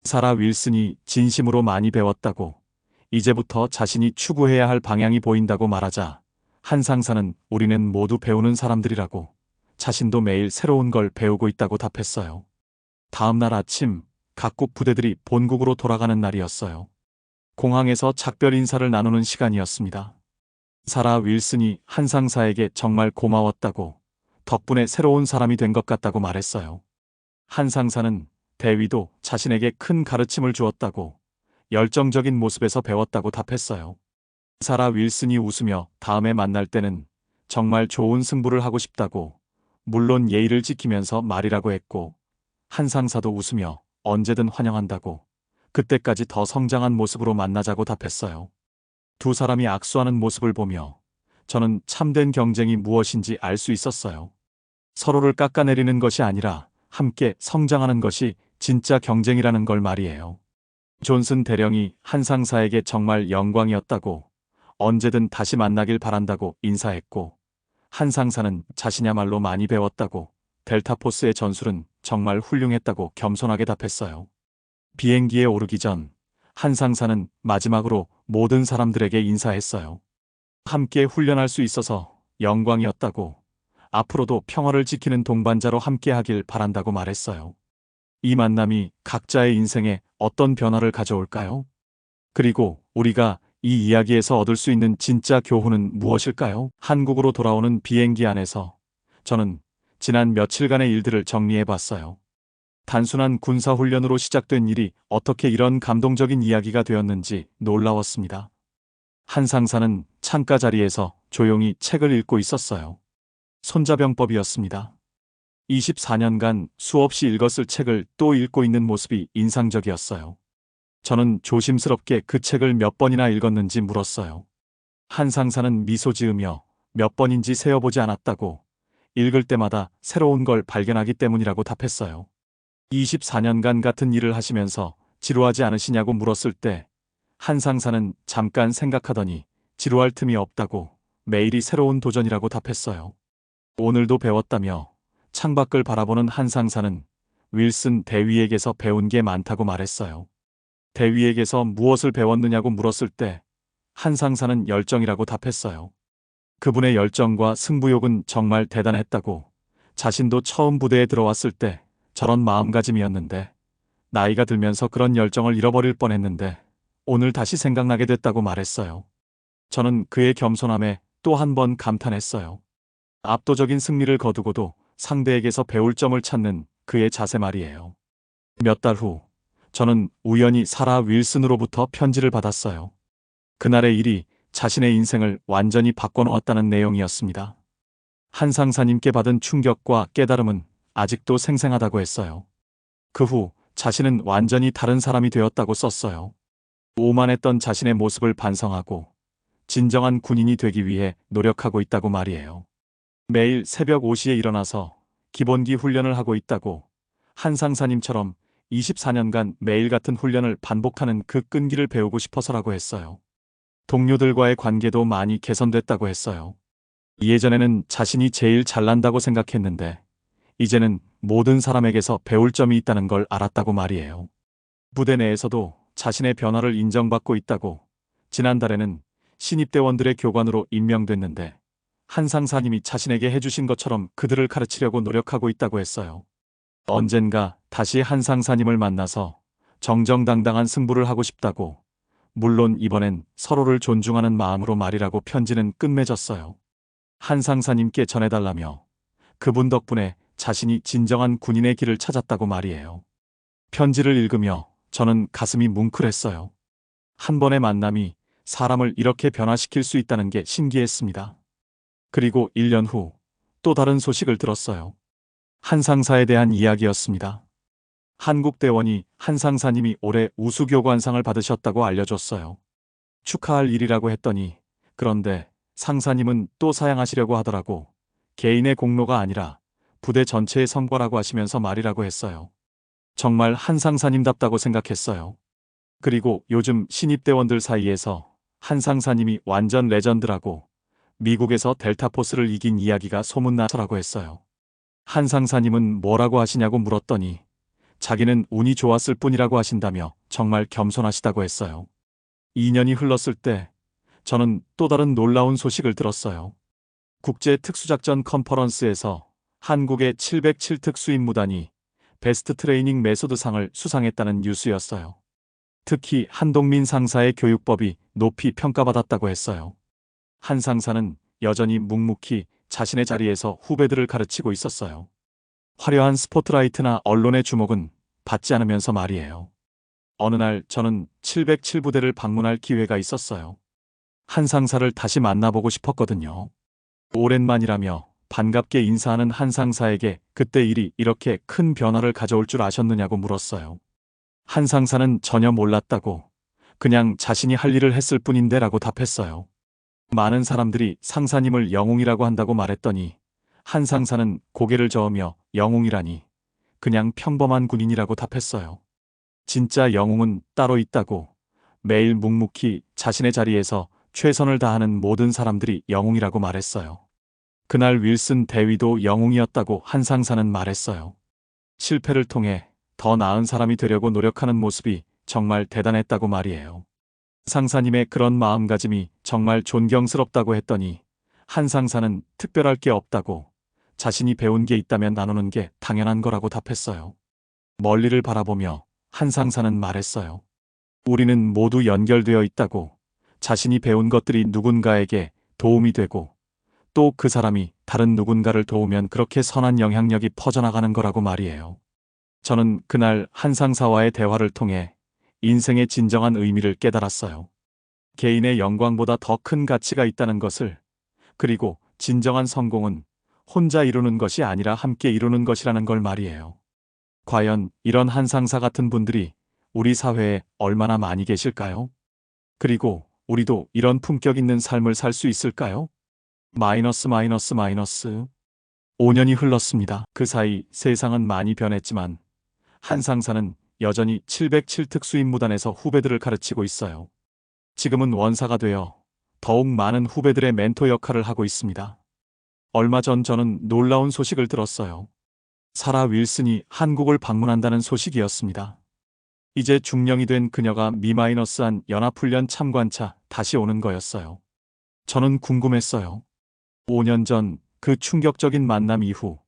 사라 윌슨이 진심으로 많이 배웠다고, 이제부터 자신이 추구해야 할 방향이 보인다고 말하자 한 상사는 우리는 모두 배우는 사람들이라고, 자신도 매일 새로운 걸 배우고 있다고 답했어요. 다음 날 아침 각국 부대들이 본국으로 돌아가는 날이었어요. 공항에서 작별 인사를 나누는 시간이었습니다. 사라 윌슨이 한 상사에게 정말 고마웠다고, 덕분에 새로운 사람이 된 것 같다고 말했어요. 한 상사는 대위도 자신에게 큰 가르침을 주었다고, 열정적인 모습에서 배웠다고 답했어요. 사라 윌슨이 웃으며 다음에 만날 때는 정말 좋은 승부를 하고 싶다고, 물론 예의를 지키면서 말이라고 했고, 한 상사도 웃으며 언제든 환영한다고, 그때까지 더 성장한 모습으로 만나자고 답했어요. 두 사람이 악수하는 모습을 보며 저는 참된 경쟁이 무엇인지 알 수 있었어요. 서로를 깎아내리는 것이 아니라 함께 성장하는 것이 진짜 경쟁이라는 걸 말이에요. 존슨 대령이 한 상사에게 정말 영광이었다고, 언제든 다시 만나길 바란다고 인사했고, 한 상사는 자신야말로 많이 배웠다고, 델타포스의 전술은 정말 훌륭했다고 겸손하게 답했어요. 비행기에 오르기 전 한 상사는 마지막으로 모든 사람들에게 인사했어요. 함께 훈련할 수 있어서 영광이었다고, 앞으로도 평화를 지키는 동반자로 함께하길 바란다고 말했어요. 이 만남이 각자의 인생에 어떤 변화를 가져올까요? 그리고 우리가 이 이야기에서 얻을 수 있는 진짜 교훈은 무엇일까요? 한국으로 돌아오는 비행기 안에서 저는 지난 며칠간의 일들을 정리해봤어요. 단순한 군사훈련으로 시작된 일이 어떻게 이런 감동적인 이야기가 되었는지 놀라웠습니다. 한 상사는 창가 자리에서 조용히 책을 읽고 있었어요. 손자병법이었습니다. 24년간 수없이 읽었을 책을 또 읽고 있는 모습이 인상적이었어요. 저는 조심스럽게 그 책을 몇 번이나 읽었는지 물었어요. 한 상사는 미소 지으며 몇 번인지 세어보지 않았다고, 읽을 때마다 새로운 걸 발견하기 때문이라고 답했어요. 24년간 같은 일을 하시면서 지루하지 않으시냐고 물었을 때 한 상사는 잠깐 생각하더니 지루할 틈이 없다고, 매일이 새로운 도전이라고 답했어요. 오늘도 배웠다며 창밖을 바라보는 한 상사는 윌슨 대위에게서 배운 게 많다고 말했어요. 대위에게서 무엇을 배웠느냐고 물었을 때 한 상사는 열정이라고 답했어요. 그분의 열정과 승부욕은 정말 대단했다고, 자신도 처음 부대에 들어왔을 때 저런 마음가짐이었는데 나이가 들면서 그런 열정을 잃어버릴 뻔했는데 오늘 다시 생각나게 됐다고 말했어요. 저는 그의 겸손함에 또 한 번 감탄했어요. 압도적인 승리를 거두고도 상대에게서 배울 점을 찾는 그의 자세 말이에요. 몇 달 후 저는 우연히 사라 윌슨으로부터 편지를 받았어요. 그날의 일이 자신의 인생을 완전히 바꿔놓았다는 내용이었습니다. 한 상사님께 받은 충격과 깨달음은 아직도 생생하다고 했어요. 그 후 자신은 완전히 다른 사람이 되었다고 썼어요. 오만했던 자신의 모습을 반성하고 진정한 군인이 되기 위해 노력하고 있다고 말이에요. 매일 새벽 5시에 일어나서 기본기 훈련을 하고 있다고, 한 상사님처럼 24년간 매일 같은 훈련을 반복하는 그 끈기를 배우고 싶어서라고 했어요. 동료들과의 관계도 많이 개선됐다고 했어요. 예전에는 자신이 제일 잘난다고 생각했는데 이제는 모든 사람에게서 배울 점이 있다는 걸 알았다고 말이에요. 부대 내에서도 자신의 변화를 인정받고 있다고, 지난달에는 신입대원들의 교관으로 임명됐는데 한 상사님이 자신에게 해주신 것처럼 그들을 가르치려고 노력하고 있다고 했어요. 언젠가 다시 한 상사님을 만나서 정정당당한 승부를 하고 싶다고, 물론 이번엔 서로를 존중하는 마음으로 말이라고 편지는 끝맺었어요. 한 상사님께 전해달라며 그분 덕분에 자신이 진정한 군인의 길을 찾았다고 말이에요. 편지를 읽으며 저는 가슴이 뭉클했어요. 한 번의 만남이 사람을 이렇게 변화시킬 수 있다는 게 신기했습니다. 그리고 1년 후 또 다른 소식을 들었어요. 한 상사에 대한 이야기였습니다. 한국대원이 한 상사님이 올해 우수교관상을 받으셨다고 알려줬어요. 축하할 일이라고 했더니, 그런데 상사님은 또 사양하시려고 하더라고. 개인의 공로가 아니라 부대 전체의 성과라고 하시면서 말이라고 했어요. 정말 한 상사님답다고 생각했어요. 그리고 요즘 신입대원들 사이에서 한 상사님이 완전 레전드라고, 미국에서 델타포스를 이긴 이야기가 소문나서라고 했어요. 한 상사님은 뭐라고 하시냐고 물었더니 자기는 운이 좋았을 뿐이라고 하신다며 정말 겸손하시다고 했어요. 2년이 흘렀을 때 저는 또 다른 놀라운 소식을 들었어요. 국제 특수작전 컨퍼런스에서 한국의 707 특수임무단이 베스트 트레이닝 메소드상을 수상했다는 뉴스였어요. 특히 한동민 상사의 교육법이 높이 평가받았다고 했어요. 한 상사는 여전히 묵묵히 자신의 자리에서 후배들을 가르치고 있었어요. 화려한 스포트라이트나 언론의 주목은 받지 않으면서 말이에요. 어느 날 저는 707부대를 방문할 기회가 있었어요. 한 상사를 다시 만나보고 싶었거든요. 오랜만이라며 반갑게 인사하는 한 상사에게 그때 일이 이렇게 큰 변화를 가져올 줄 아셨느냐고 물었어요. 한 상사는 전혀 몰랐다고, 그냥 자신이 할 일을 했을 뿐인데 라고 답했어요. 많은 사람들이 상사님을 영웅이라고 한다고 말했더니 한 상사는 고개를 저으며 영웅이라니, 그냥 평범한 군인이라고 답했어요. 진짜 영웅은 따로 있다고, 매일 묵묵히 자신의 자리에서 최선을 다하는 모든 사람들이 영웅이라고 말했어요. 그날 윌슨 대위도 영웅이었다고 한 상사는 말했어요. 실패를 통해 더 나은 사람이 되려고 노력하는 모습이 정말 대단했다고 말이에요. 상사님의 그런 마음가짐이 정말 존경스럽다고 했더니 한 상사는 특별할 게 없다고, 자신이 배운 게 있다면 나누는 게 당연한 거라고 답했어요. 멀리를 바라보며 한 상사는 말했어요. 우리는 모두 연결되어 있다고, 자신이 배운 것들이 누군가에게 도움이 되고 또 그 사람이 다른 누군가를 도우면 그렇게 선한 영향력이 퍼져나가는 거라고 말이에요. 저는 그날 한 상사와의 대화를 통해 인생의 진정한 의미를 깨달았어요. 개인의 영광보다 더 큰 가치가 있다는 것을, 그리고 진정한 성공은 혼자 이루는 것이 아니라 함께 이루는 것이라는 걸 말이에요. 과연 이런 한 상사 같은 분들이 우리 사회에 얼마나 많이 계실까요? 그리고 우리도 이런 품격 있는 삶을 살 수 있을까요? 마이너스. 5년이 흘렀습니다. 그 사이 세상은 많이 변했지만 한 상사는 여전히 707 특수임무단에서 후배들을 가르치고 있어요. 지금은 원사가 되어 더욱 많은 후배들의 멘토 역할을 하고 있습니다. 얼마 전 저는 놀라운 소식을 들었어요. 사라 윌슨이 한국을 방문한다는 소식이었습니다. 이제 중령이 된 그녀가 미마이너스한 연합훈련 참관차 다시 오는 거였어요. 저는 궁금했어요. 5년 전 그 충격적인 만남 이후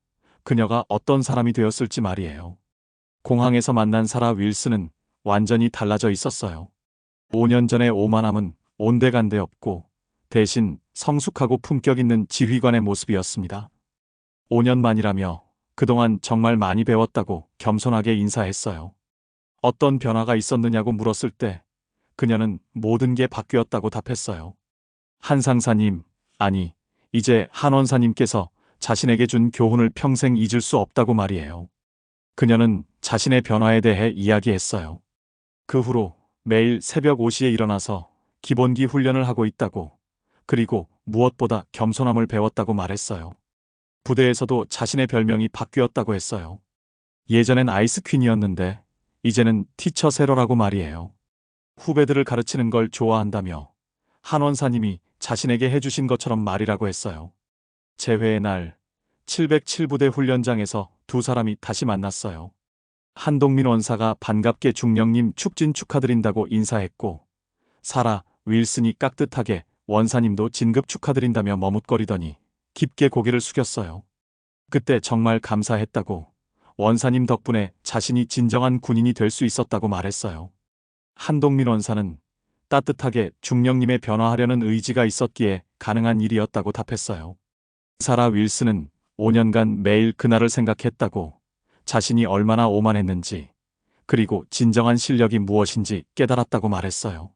그녀가 어떤 사람이 되었을지 말이에요. 공항에서 만난 사라 윌슨은 완전히 달라져 있었어요. 5년 전의 오만함은 온데간데 없고 대신 성숙하고 품격 있는 지휘관의 모습이었습니다. 5년 만이라며 그동안 정말 많이 배웠다고 겸손하게 인사했어요. 어떤 변화가 있었느냐고 물었을 때 그녀는 모든 게 바뀌었다고 답했어요. 한 상사님, 아니, 이제 한 원사님께서 자신에게 준 교훈을 평생 잊을 수 없다고 말이에요. 그녀는 자신의 변화에 대해 이야기했어요. 그 후로 매일 새벽 5시에 일어나서 기본기 훈련을 하고 있다고, 그리고 무엇보다 겸손함을 배웠다고 말했어요. 부대에서도 자신의 별명이 바뀌었다고 했어요. 예전엔 아이스퀸이었는데 이제는 티처 세러라고 말이에요. 후배들을 가르치는 걸 좋아한다며 한 원사님이 자신에게 해주신 것처럼 말이라고 했어요. 재회의 날 707부대 훈련장에서 두 사람이 다시 만났어요. 한동민 원사가 반갑게 중령님 축진 축하드린다고 인사했고, 사라 윌슨이 깍듯하게 원사님도 진급 축하드린다며 머뭇거리더니 깊게 고개를 숙였어요. 그때 정말 감사했다고, 원사님 덕분에 자신이 진정한 군인이 될 수 있었다고 말했어요. 한동민 원사는 따뜻하게 중령님의 변화하려는 의지가 있었기에 가능한 일이었다고 답했어요. 사라 윌슨은 5년간 매일 그날을 생각했다고, 자신이 얼마나 오만했는지, 그리고 진정한 실력이 무엇인지 깨달았다고 말했어요.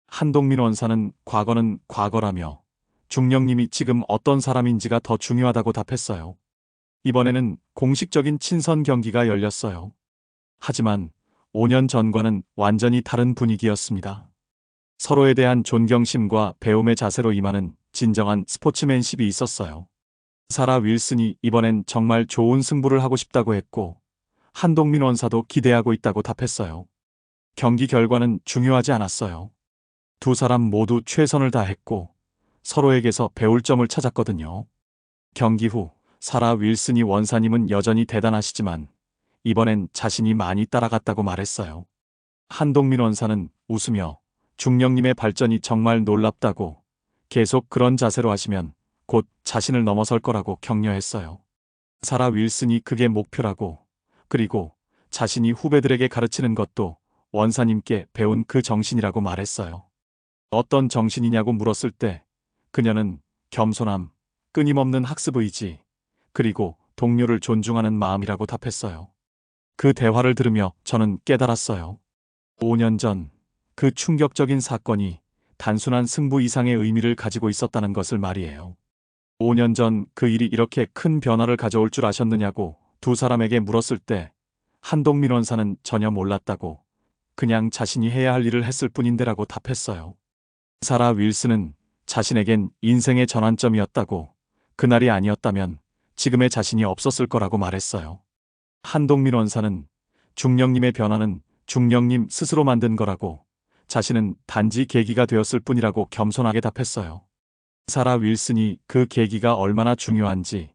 한동민 원사는 과거는 과거라며 중령님이 지금 어떤 사람인지가 더 중요하다고 답했어요. 이번에는 공식적인 친선 경기가 열렸어요. 하지만 5년 전과는 완전히 다른 분위기였습니다. 서로에 대한 존경심과 배움의 자세로 임하는 진정한 스포츠맨십이 있었어요. 사라 윌슨이 이번엔 정말 좋은 승부를 하고 싶다고 했고, 한동민 원사도 기대하고 있다고 답했어요. 경기 결과는 중요하지 않았어요. 두 사람 모두 최선을 다했고 서로에게서 배울 점을 찾았거든요. 경기 후 사라 윌슨이 원사님은 여전히 대단하시지만 이번엔 자신이 많이 따라갔다고 말했어요. 한동민 원사는 웃으며 중령님의 발전이 정말 놀랍다고, 계속 그런 자세로 하시면 곧 자신을 넘어설 거라고 격려했어요. 사라 윌슨이 그게 목표라고, 그리고 자신이 후배들에게 가르치는 것도 원사님께 배운 그 정신이라고 말했어요. 어떤 정신이냐고 물었을 때 그녀는 겸손함, 끊임없는 학습 의지, 그리고 동료를 존중하는 마음이라고 답했어요. 그 대화를 들으며 저는 깨달았어요. 5년 전 그 충격적인 사건이 단순한 승부 이상의 의미를 가지고 있었다는 것을 말이에요. 5년 전 그 일이 이렇게 큰 변화를 가져올 줄 아셨느냐고 두 사람에게 물었을 때 한동민 원사는 전혀 몰랐다고, 그냥 자신이 해야 할 일을 했을 뿐인데라고 답했어요. 사라 윌슨은 자신에겐 인생의 전환점이었다고, 그날이 아니었다면 지금의 자신이 없었을 거라고 말했어요. 한동민 원사는 중령님의 변화는 중령님 스스로 만든 거라고, 자신은 단지 계기가 되었을 뿐이라고 겸손하게 답했어요. 사라 윌슨이 그 계기가 얼마나 중요한지,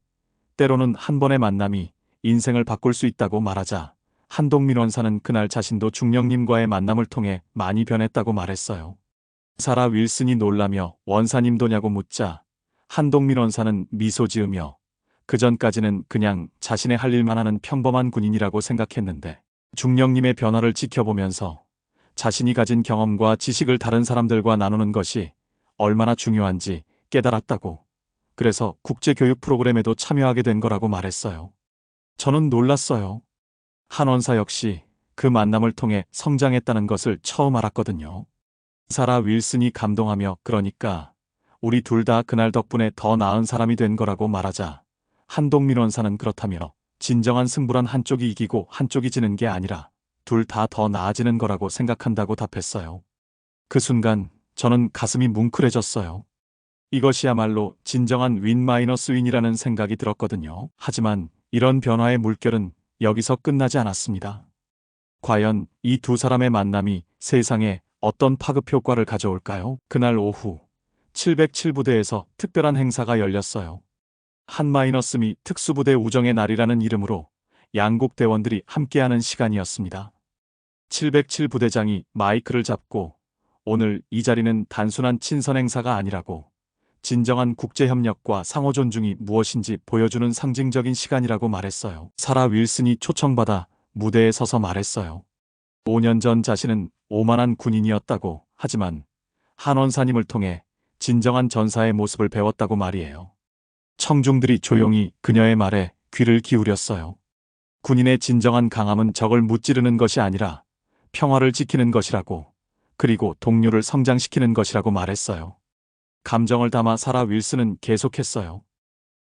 때로는 한 번의 만남이 인생을 바꿀 수 있다고 말하자 한동민 원사는 그날 자신도 중령님과의 만남을 통해 많이 변했다고 말했어요. 사라 윌슨이 놀라며 원사님도냐고 묻자 한동민 원사는 미소 지으며 그전까지는 그냥 자신의 할 일만 하는 평범한 군인이라고 생각했는데 중령님의 변화를 지켜보면서 자신이 가진 경험과 지식을 다른 사람들과 나누는 것이 얼마나 중요한지 깨달았다고, 그래서 국제교육 프로그램에도 참여하게 된 거라고 말했어요. 저는 놀랐어요. 한 원사 역시 그 만남을 통해 성장했다는 것을 처음 알았거든요. 사라 윌슨이 감동하며 그러니까 우리 둘 다 그날 덕분에 더 나은 사람이 된 거라고 말하자 한동민 원사는 그렇다며 진정한 승부란 한쪽이 이기고 한쪽이 지는 게 아니라 둘 다 더 나아지는 거라고 생각한다고 답했어요. 그 순간 저는 가슴이 뭉클해졌어요. 이것이야말로 진정한 윈-윈이라는 생각이 들었거든요. 하지만 이런 변화의 물결은 여기서 끝나지 않았습니다. 과연 이 두 사람의 만남이 세상에 어떤 파급 효과를 가져올까요? 그날 오후 707부대에서 특별한 행사가 열렸어요. 한-미 특수부대 우정의 날이라는 이름으로 양국 대원들이 함께하는 시간이었습니다. 707부대장이 마이크를 잡고 오늘 이 자리는 단순한 친선 행사가 아니라고, 진정한 국제협력과 상호 존중이 무엇인지 보여주는 상징적인 시간이라고 말했어요. 사라 윌슨이 초청받아 무대에 서서 말했어요. 5년 전 자신은 오만한 군인이었다고, 하지만 한 원사님을 통해 진정한 전사의 모습을 배웠다고 말이에요. 청중들이 조용히 그녀의 말에 귀를 기울였어요. 군인의 진정한 강함은 적을 무찌르는 것이 아니라 평화를 지키는 것이라고, 그리고 동료를 성장시키는 것이라고 말했어요. 감정을 담아 사라 윌슨은 계속했어요.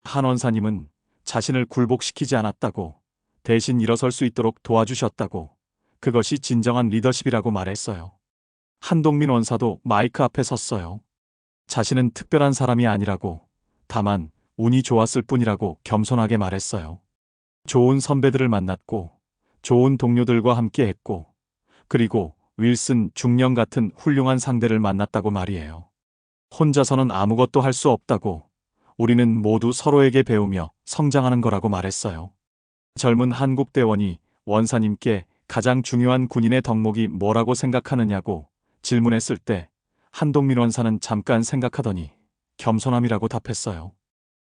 한 원사님은 자신을 굴복시키지 않았다고, 대신 일어설 수 있도록 도와주셨다고, 그것이 진정한 리더십이라고 말했어요. 한동민 원사도 마이크 앞에 섰어요. 자신은 특별한 사람이 아니라고, 다만 운이 좋았을 뿐이라고 겸손하게 말했어요. 좋은 선배들을 만났고, 좋은 동료들과 함께 했고, 그리고 윌슨 중령 같은 훌륭한 상대를 만났다고 말이에요. 혼자서는 아무것도 할 수 없다고, 우리는 모두 서로에게 배우며 성장하는 거라고 말했어요. 젊은 한국 대원이 원사님께 가장 중요한 군인의 덕목이 뭐라고 생각하느냐고 질문했을 때 한동민 원사는 잠깐 생각하더니 겸손함이라고 답했어요.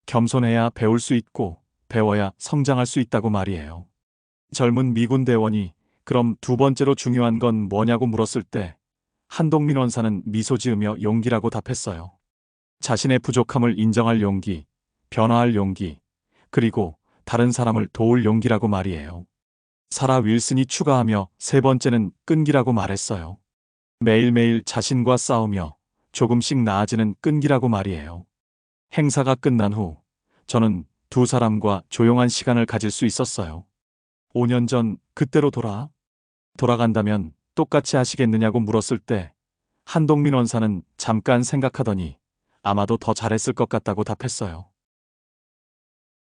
겸손해야 배울 수 있고 배워야 성장할 수 있다고 말이에요. 젊은 미군 대원이 그럼 두 번째로 중요한 건 뭐냐고 물었을 때 한동민 원사는 미소 지으며 용기라고 답했어요. 자신의 부족함을 인정할 용기, 변화할 용기, 그리고 다른 사람을 도울 용기라고 말이에요. 사라 윌슨이 추가하며 세 번째는 끈기라고 말했어요. 매일매일 자신과 싸우며 조금씩 나아지는 끈기라고 말이에요. 행사가 끝난 후 저는 두 사람과 조용한 시간을 가질 수 있었어요. 5년 전 그때로 돌아간다면 똑같이 하시겠느냐고 물었을 때 한동민 원사는 잠깐 생각하더니 아마도 더 잘했을 것 같다고 답했어요.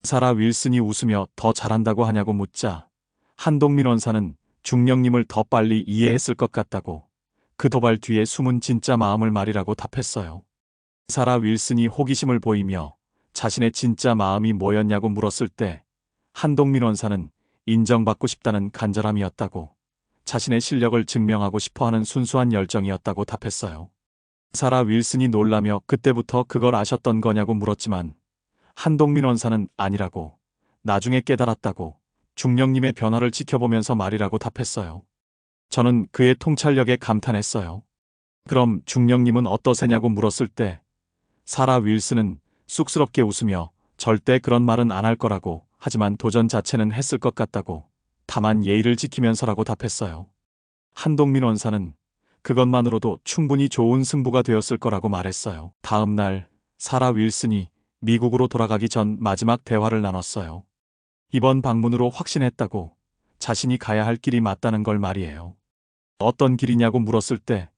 사라 윌슨이 웃으며 더 잘한다고 하냐고 묻자 한동민 원사는 중령님을 더 빨리 이해했을 것 같다고, 그 도발 뒤에 숨은 진짜 마음을 말이라고 답했어요. 사라 윌슨이 호기심을 보이며 자신의 진짜 마음이 뭐였냐고 물었을 때 한동민 원사는 인정받고 싶다는 간절함이었다고, 자신의 실력을 증명하고 싶어하는 순수한 열정이었다고 답했어요. 사라 윌슨이 놀라며 그때부터 그걸 아셨던 거냐고 물었지만 한동민 원사는 아니라고, 나중에 깨달았다고, 중령님의 변화를 지켜보면서 말이라고 답했어요. 저는 그의 통찰력에 감탄했어요. 그럼 중령님은 어떠세냐고 물었을 때 사라 윌슨은 쑥스럽게 웃으며 절대 그런 말은 안 할 거라고, 하지만 도전 자체는 했을 것 같다고, 다만 예의를 지키면서라고 답했어요. 한동민 원사는 그것만으로도 충분히 좋은 승부가 되었을 거라고 말했어요. 다음 날 사라 윌슨이 미국으로 돌아가기 전 마지막 대화를 나눴어요. 이번 방문으로 확신했다고, 자신이 가야 할 길이 맞다는 걸 말이에요. 어떤 길이냐고 물었을 때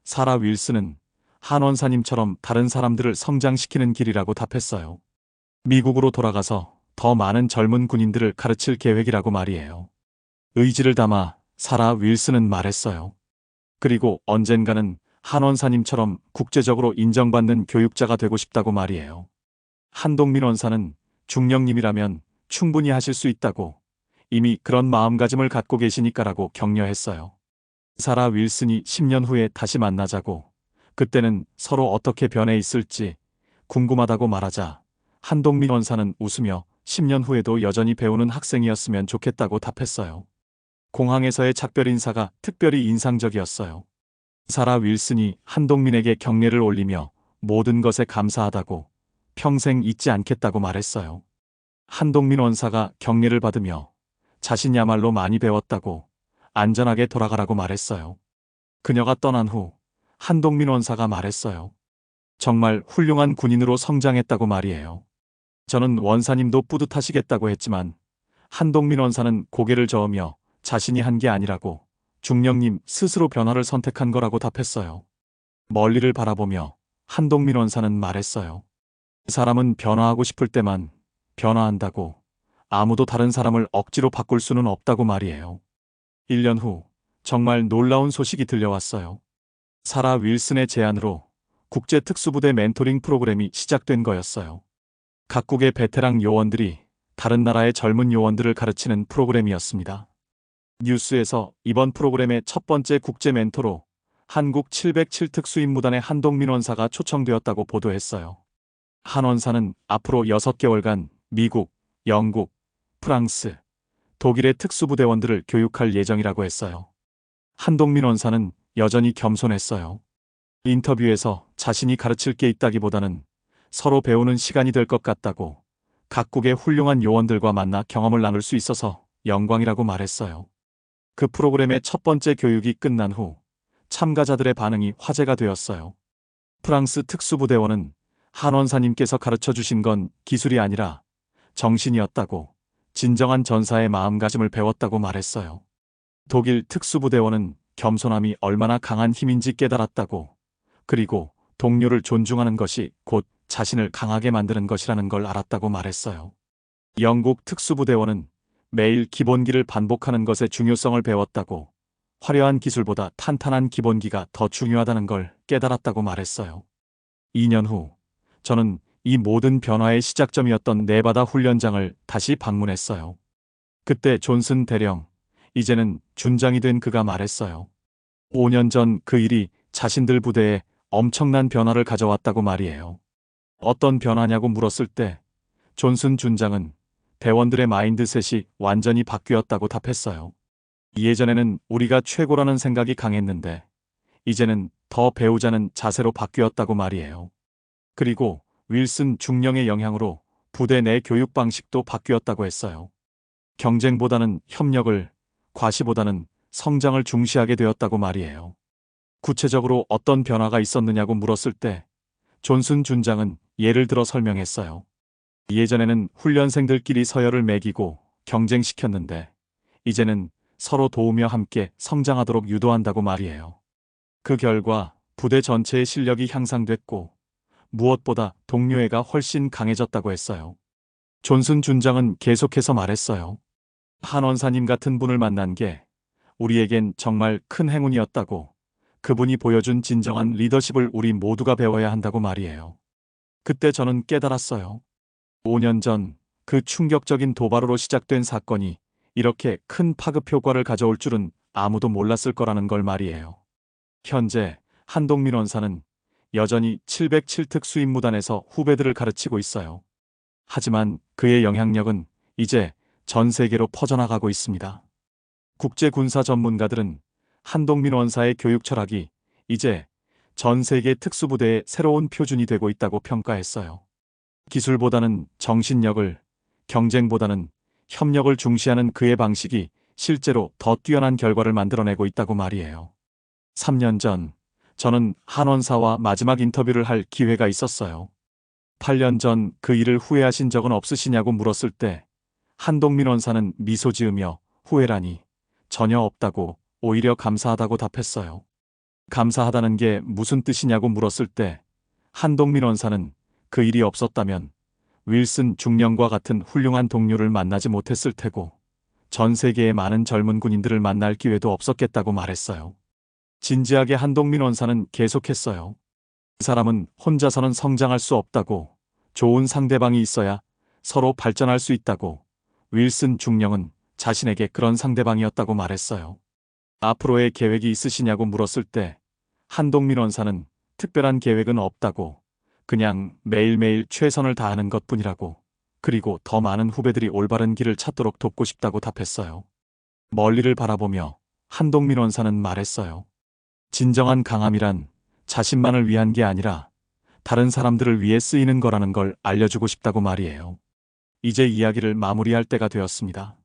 사라 윌슨은 한 원사님처럼 다른 사람들을 성장시키는 길이라고 답했어요. 미국으로 돌아가서 더 많은 젊은 군인들을 가르칠 계획이라고 말이에요. 의지를 담아 사라 윌슨은 말했어요. 그리고 언젠가는 한 원사님처럼 국제적으로 인정받는 교육자가 되고 싶다고 말이에요. 한동민 원사는 중령님이라면 충분히 하실 수 있다고, 이미 그런 마음가짐을 갖고 계시니까라고 격려했어요. 사라 윌슨이 10년 후에 다시 만나자고, 그때는 서로 어떻게 변해 있을지 궁금하다고 말하자 한동민 원사는 웃으며 10년 후에도 여전히 배우는 학생이었으면 좋겠다고 답했어요. 공항에서의 작별 인사가 특별히 인상적이었어요. 사라 윌슨이 한동민에게 경례를 올리며 모든 것에 감사하다고, 평생 잊지 않겠다고 말했어요. 한동민 원사가 경례를 받으며 자신야말로 많이 배웠다고, 안전하게 돌아가라고 말했어요. 그녀가 떠난 후 한동민 원사가 말했어요. 정말 훌륭한 군인으로 성장했다고 말이에요. 저는 원사님도 뿌듯하시겠다고 했지만 한동민 원사는 고개를 저으며 자신이 한 게 아니라고, 중령님 스스로 변화를 선택한 거라고 답했어요. 멀리를 바라보며 한동민 원사는 말했어요. 사람은 변화하고 싶을 때만 변화한다고, 아무도 다른 사람을 억지로 바꿀 수는 없다고 말이에요. 1년 후 정말 놀라운 소식이 들려왔어요. 사라 윌슨의 제안으로 국제특수부대 멘토링 프로그램이 시작된 거였어요. 각국의 베테랑 요원들이 다른 나라의 젊은 요원들을 가르치는 프로그램이었습니다. 뉴스에서 이번 프로그램의 첫 번째 국제 멘토로 한국 707 특수임무단의 한동민 원사가 초청되었다고 보도했어요. 한 원사는 앞으로 6개월간 미국, 영국, 프랑스, 독일의 특수부대원들을 교육할 예정이라고 했어요. 한동민 원사는 여전히 겸손했어요. 인터뷰에서 자신이 가르칠 게 있다기보다는 서로 배우는 시간이 될 것 같다고, 각국의 훌륭한 요원들과 만나 경험을 나눌 수 있어서 영광이라고 말했어요. 그 프로그램의 첫 번째 교육이 끝난 후 참가자들의 반응이 화제가 되었어요. 프랑스 특수부대원은 한 원사님께서 가르쳐 주신 건 기술이 아니라 정신이었다고, 진정한 전사의 마음가짐을 배웠다고 말했어요. 독일 특수부대원은 겸손함이 얼마나 강한 힘인지 깨달았다고, 그리고 동료를 존중하는 것이 곧 자신을 강하게 만드는 것이라는 걸 알았다고 말했어요. 영국 특수부대원은 매일 기본기를 반복하는 것의 중요성을 배웠다고, 화려한 기술보다 탄탄한 기본기가 더 중요하다는 걸 깨달았다고 말했어요. 2년 후, 저는 이 모든 변화의 시작점이었던 네바다 훈련장을 다시 방문했어요. 그때 존슨 대령, 이제는 준장이 된 그가 말했어요. 5년 전 그 일이 자신들 부대에 엄청난 변화를 가져왔다고 말이에요. 어떤 변화냐고 물었을 때 존슨 준장은 대원들의 마인드셋이 완전히 바뀌었다고 답했어요. 예전에는 우리가 최고라는 생각이 강했는데 이제는 더 배우자는 자세로 바뀌었다고 말이에요. 그리고 윌슨 중령의 영향으로 부대 내 교육 방식도 바뀌었다고 했어요. 경쟁보다는 협력을, 과시보다는 성장을 중시하게 되었다고 말이에요. 구체적으로 어떤 변화가 있었느냐고 물었을 때 존슨 준장은 예를 들어 설명했어요. 예전에는 훈련생들끼리 서열을 매기고 경쟁시켰는데 이제는 서로 도우며 함께 성장하도록 유도한다고 말이에요. 그 결과 부대 전체의 실력이 향상됐고 무엇보다 동료애가 훨씬 강해졌다고 했어요. 존슨 준장은 계속해서 말했어요. 한 원사님 같은 분을 만난 게 우리에겐 정말 큰 행운이었다고, 그분이 보여준 진정한 리더십을 우리 모두가 배워야 한다고 말이에요. 그때 저는 깨달았어요. 5년 전 그 충격적인 도발으로 시작된 사건이 이렇게 큰 파급 효과를 가져올 줄은 아무도 몰랐을 거라는 걸 말이에요. 현재 한동민 원사는 여전히 707특 수임무단에서 후배들을 가르치고 있어요. 하지만 그의 영향력은 이제 전 세계로 퍼져나가고 있습니다. 국제군사 전문가들은 한동민 원사의 교육 철학이 이제 전 세계 특수부대의 새로운 표준이 되고 있다고 평가했어요. 기술보다는 정신력을, 경쟁보다는 협력을 중시하는 그의 방식이 실제로 더 뛰어난 결과를 만들어내고 있다고 말이에요. 3년 전 저는 한 원사와 마지막 인터뷰를 할 기회가 있었어요. 8년 전 그 일을 후회하신 적은 없으시냐고 물었을 때 한동민 원사는 미소 지으며 후회라니 전혀 없다고, 오히려 감사하다고 답했어요. 감사하다는 게 무슨 뜻이냐고 물었을 때 한동민 원사는 그 일이 없었다면 윌슨 중령과 같은 훌륭한 동료를 만나지 못했을 테고 전 세계의 많은 젊은 군인들을 만날 기회도 없었겠다고 말했어요. 진지하게 한동민 원사는 계속했어요. 그 사람은 혼자서는 성장할 수 없다고, 좋은 상대방이 있어야 서로 발전할 수 있다고, 윌슨 중령은 자신에게 그런 상대방이었다고 말했어요. 앞으로의 계획이 있으시냐고 물었을 때 한동민 원사는 특별한 계획은 없다고, 그냥 매일매일 최선을 다하는 것뿐이라고, 그리고 더 많은 후배들이 올바른 길을 찾도록 돕고 싶다고 답했어요. 멀리를 바라보며 한동민 원사는 말했어요. 진정한 강함이란 자신만을 위한 게 아니라 다른 사람들을 위해 쓰이는 거라는 걸 알려주고 싶다고 말이에요. 이제 이야기를 마무리할 때가 되었습니다.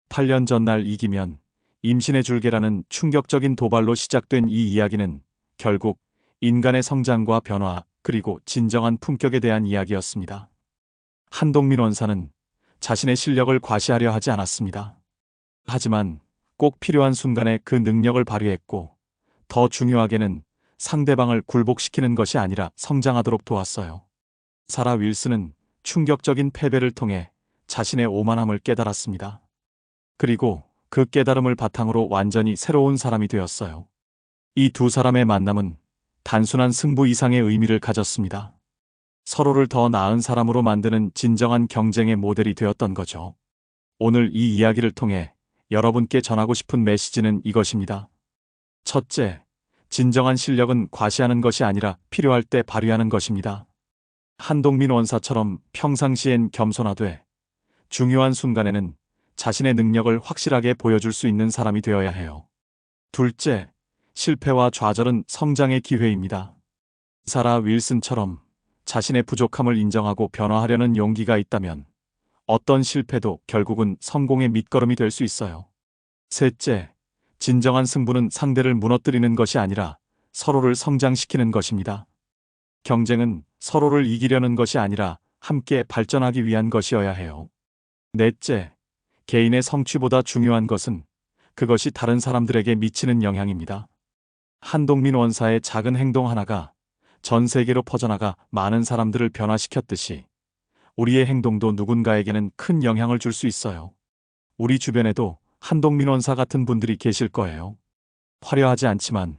8년 전날 이기면 임신의 줄개라는 충격적인 도발로 시작된 이 이야기는 결국 인간의 성장과 변화, 그리고 진정한 품격에 대한 이야기였습니다. 한동민 원사는 자신의 실력을 과시하려 하지 않았습니다. 하지만 꼭 필요한 순간에 그 능력을 발휘했고, 더 중요하게는 상대방을 굴복시키는 것이 아니라 성장하도록 도왔어요. 사라 윌슨은 충격적인 패배를 통해 자신의 오만함을 깨달았습니다. 그리고 그 깨달음을 바탕으로 완전히 새로운 사람이 되었어요. 이 두 사람의 만남은 단순한 승부 이상의 의미를 가졌습니다. 서로를 더 나은 사람으로 만드는 진정한 경쟁의 모델이 되었던 거죠. 오늘 이 이야기를 통해 여러분께 전하고 싶은 메시지는 이것입니다. 첫째, 진정한 실력은 과시하는 것이 아니라 필요할 때 발휘하는 것입니다. 한동민 원사처럼 평상시엔 겸손하되 중요한 순간에는 자신의 능력을 확실하게 보여줄 수 있는 사람이 되어야 해요. 둘째, 실패와 좌절은 성장의 기회입니다. 사라 윌슨처럼 자신의 부족함을 인정하고 변화하려는 용기가 있다면 어떤 실패도 결국은 성공의 밑거름이 될 수 있어요. 셋째, 진정한 승부는 상대를 무너뜨리는 것이 아니라 서로를 성장시키는 것입니다. 경쟁은 서로를 이기려는 것이 아니라 함께 발전하기 위한 것이어야 해요. 넷째, 개인의 성취보다 중요한 것은 그것이 다른 사람들에게 미치는 영향입니다. 한동민 원사의 작은 행동 하나가 전 세계로 퍼져나가 많은 사람들을 변화시켰듯이 우리의 행동도 누군가에게는 큰 영향을 줄 수 있어요. 우리 주변에도 한동민 원사 같은 분들이 계실 거예요. 화려하지 않지만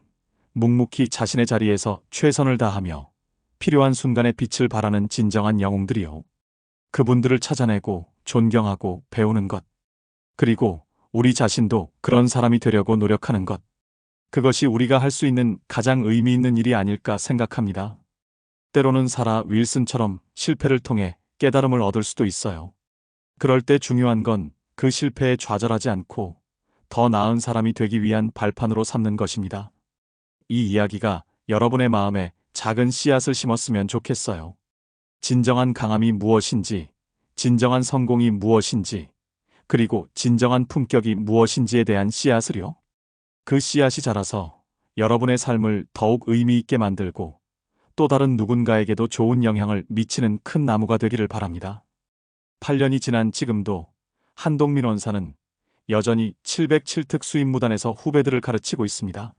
묵묵히 자신의 자리에서 최선을 다하며 필요한 순간에 빛을 발하는 진정한 영웅들이요. 그분들을 찾아내고 존경하고 배우는 것. 그리고 우리 자신도 그런 사람이 되려고 노력하는 것. 그것이 우리가 할 수 있는 가장 의미 있는 일이 아닐까 생각합니다. 때로는 사라 윌슨처럼 실패를 통해 깨달음을 얻을 수도 있어요. 그럴 때 중요한 건 그 실패에 좌절하지 않고 더 나은 사람이 되기 위한 발판으로 삼는 것입니다. 이 이야기가 여러분의 마음에 작은 씨앗을 심었으면 좋겠어요. 진정한 강함이 무엇인지, 진정한 성공이 무엇인지, 그리고 진정한 품격이 무엇인지에 대한 씨앗을요. 그 씨앗이 자라서 여러분의 삶을 더욱 의미 있게 만들고 또 다른 누군가에게도 좋은 영향을 미치는 큰 나무가 되기를 바랍니다. 8년이 지난 지금도 한동민 원사는 여전히 707특 수임무단에서 후배들을 가르치고 있습니다.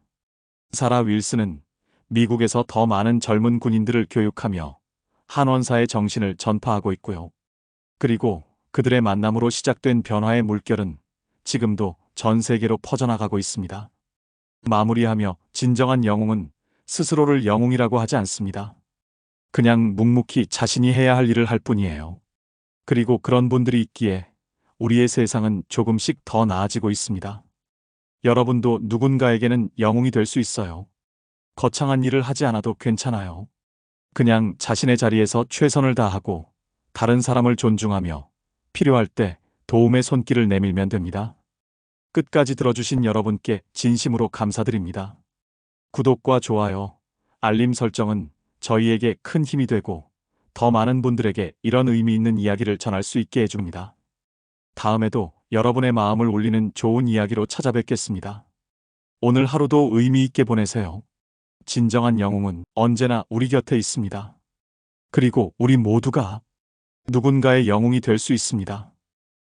사라 윌슨은 미국에서 더 많은 젊은 군인들을 교육하며 한 원사의 정신을 전파하고 있고요. 그리고 그들의 만남으로 시작된 변화의 물결은 지금도 전 세계로 퍼져나가고 있습니다. 마무리하며 진정한 영웅은 스스로를 영웅이라고 하지 않습니다. 그냥 묵묵히 자신이 해야 할 일을 할 뿐이에요. 그리고 그런 분들이 있기에 우리의 세상은 조금씩 더 나아지고 있습니다. 여러분도 누군가에게는 영웅이 될 수 있어요. 거창한 일을 하지 않아도 괜찮아요. 그냥 자신의 자리에서 최선을 다하고 다른 사람을 존중하며 필요할 때 도움의 손길을 내밀면 됩니다. 끝까지 들어주신 여러분께 진심으로 감사드립니다. 구독과 좋아요, 알림 설정은 저희에게 큰 힘이 되고 더 많은 분들에게 이런 의미 있는 이야기를 전할 수 있게 해줍니다. 다음에도 여러분의 마음을 울리는 좋은 이야기로 찾아뵙겠습니다. 오늘 하루도 의미 있게 보내세요. 진정한 영웅은 언제나 우리 곁에 있습니다. 그리고 우리 모두가 누군가의 영웅이 될 수 있습니다.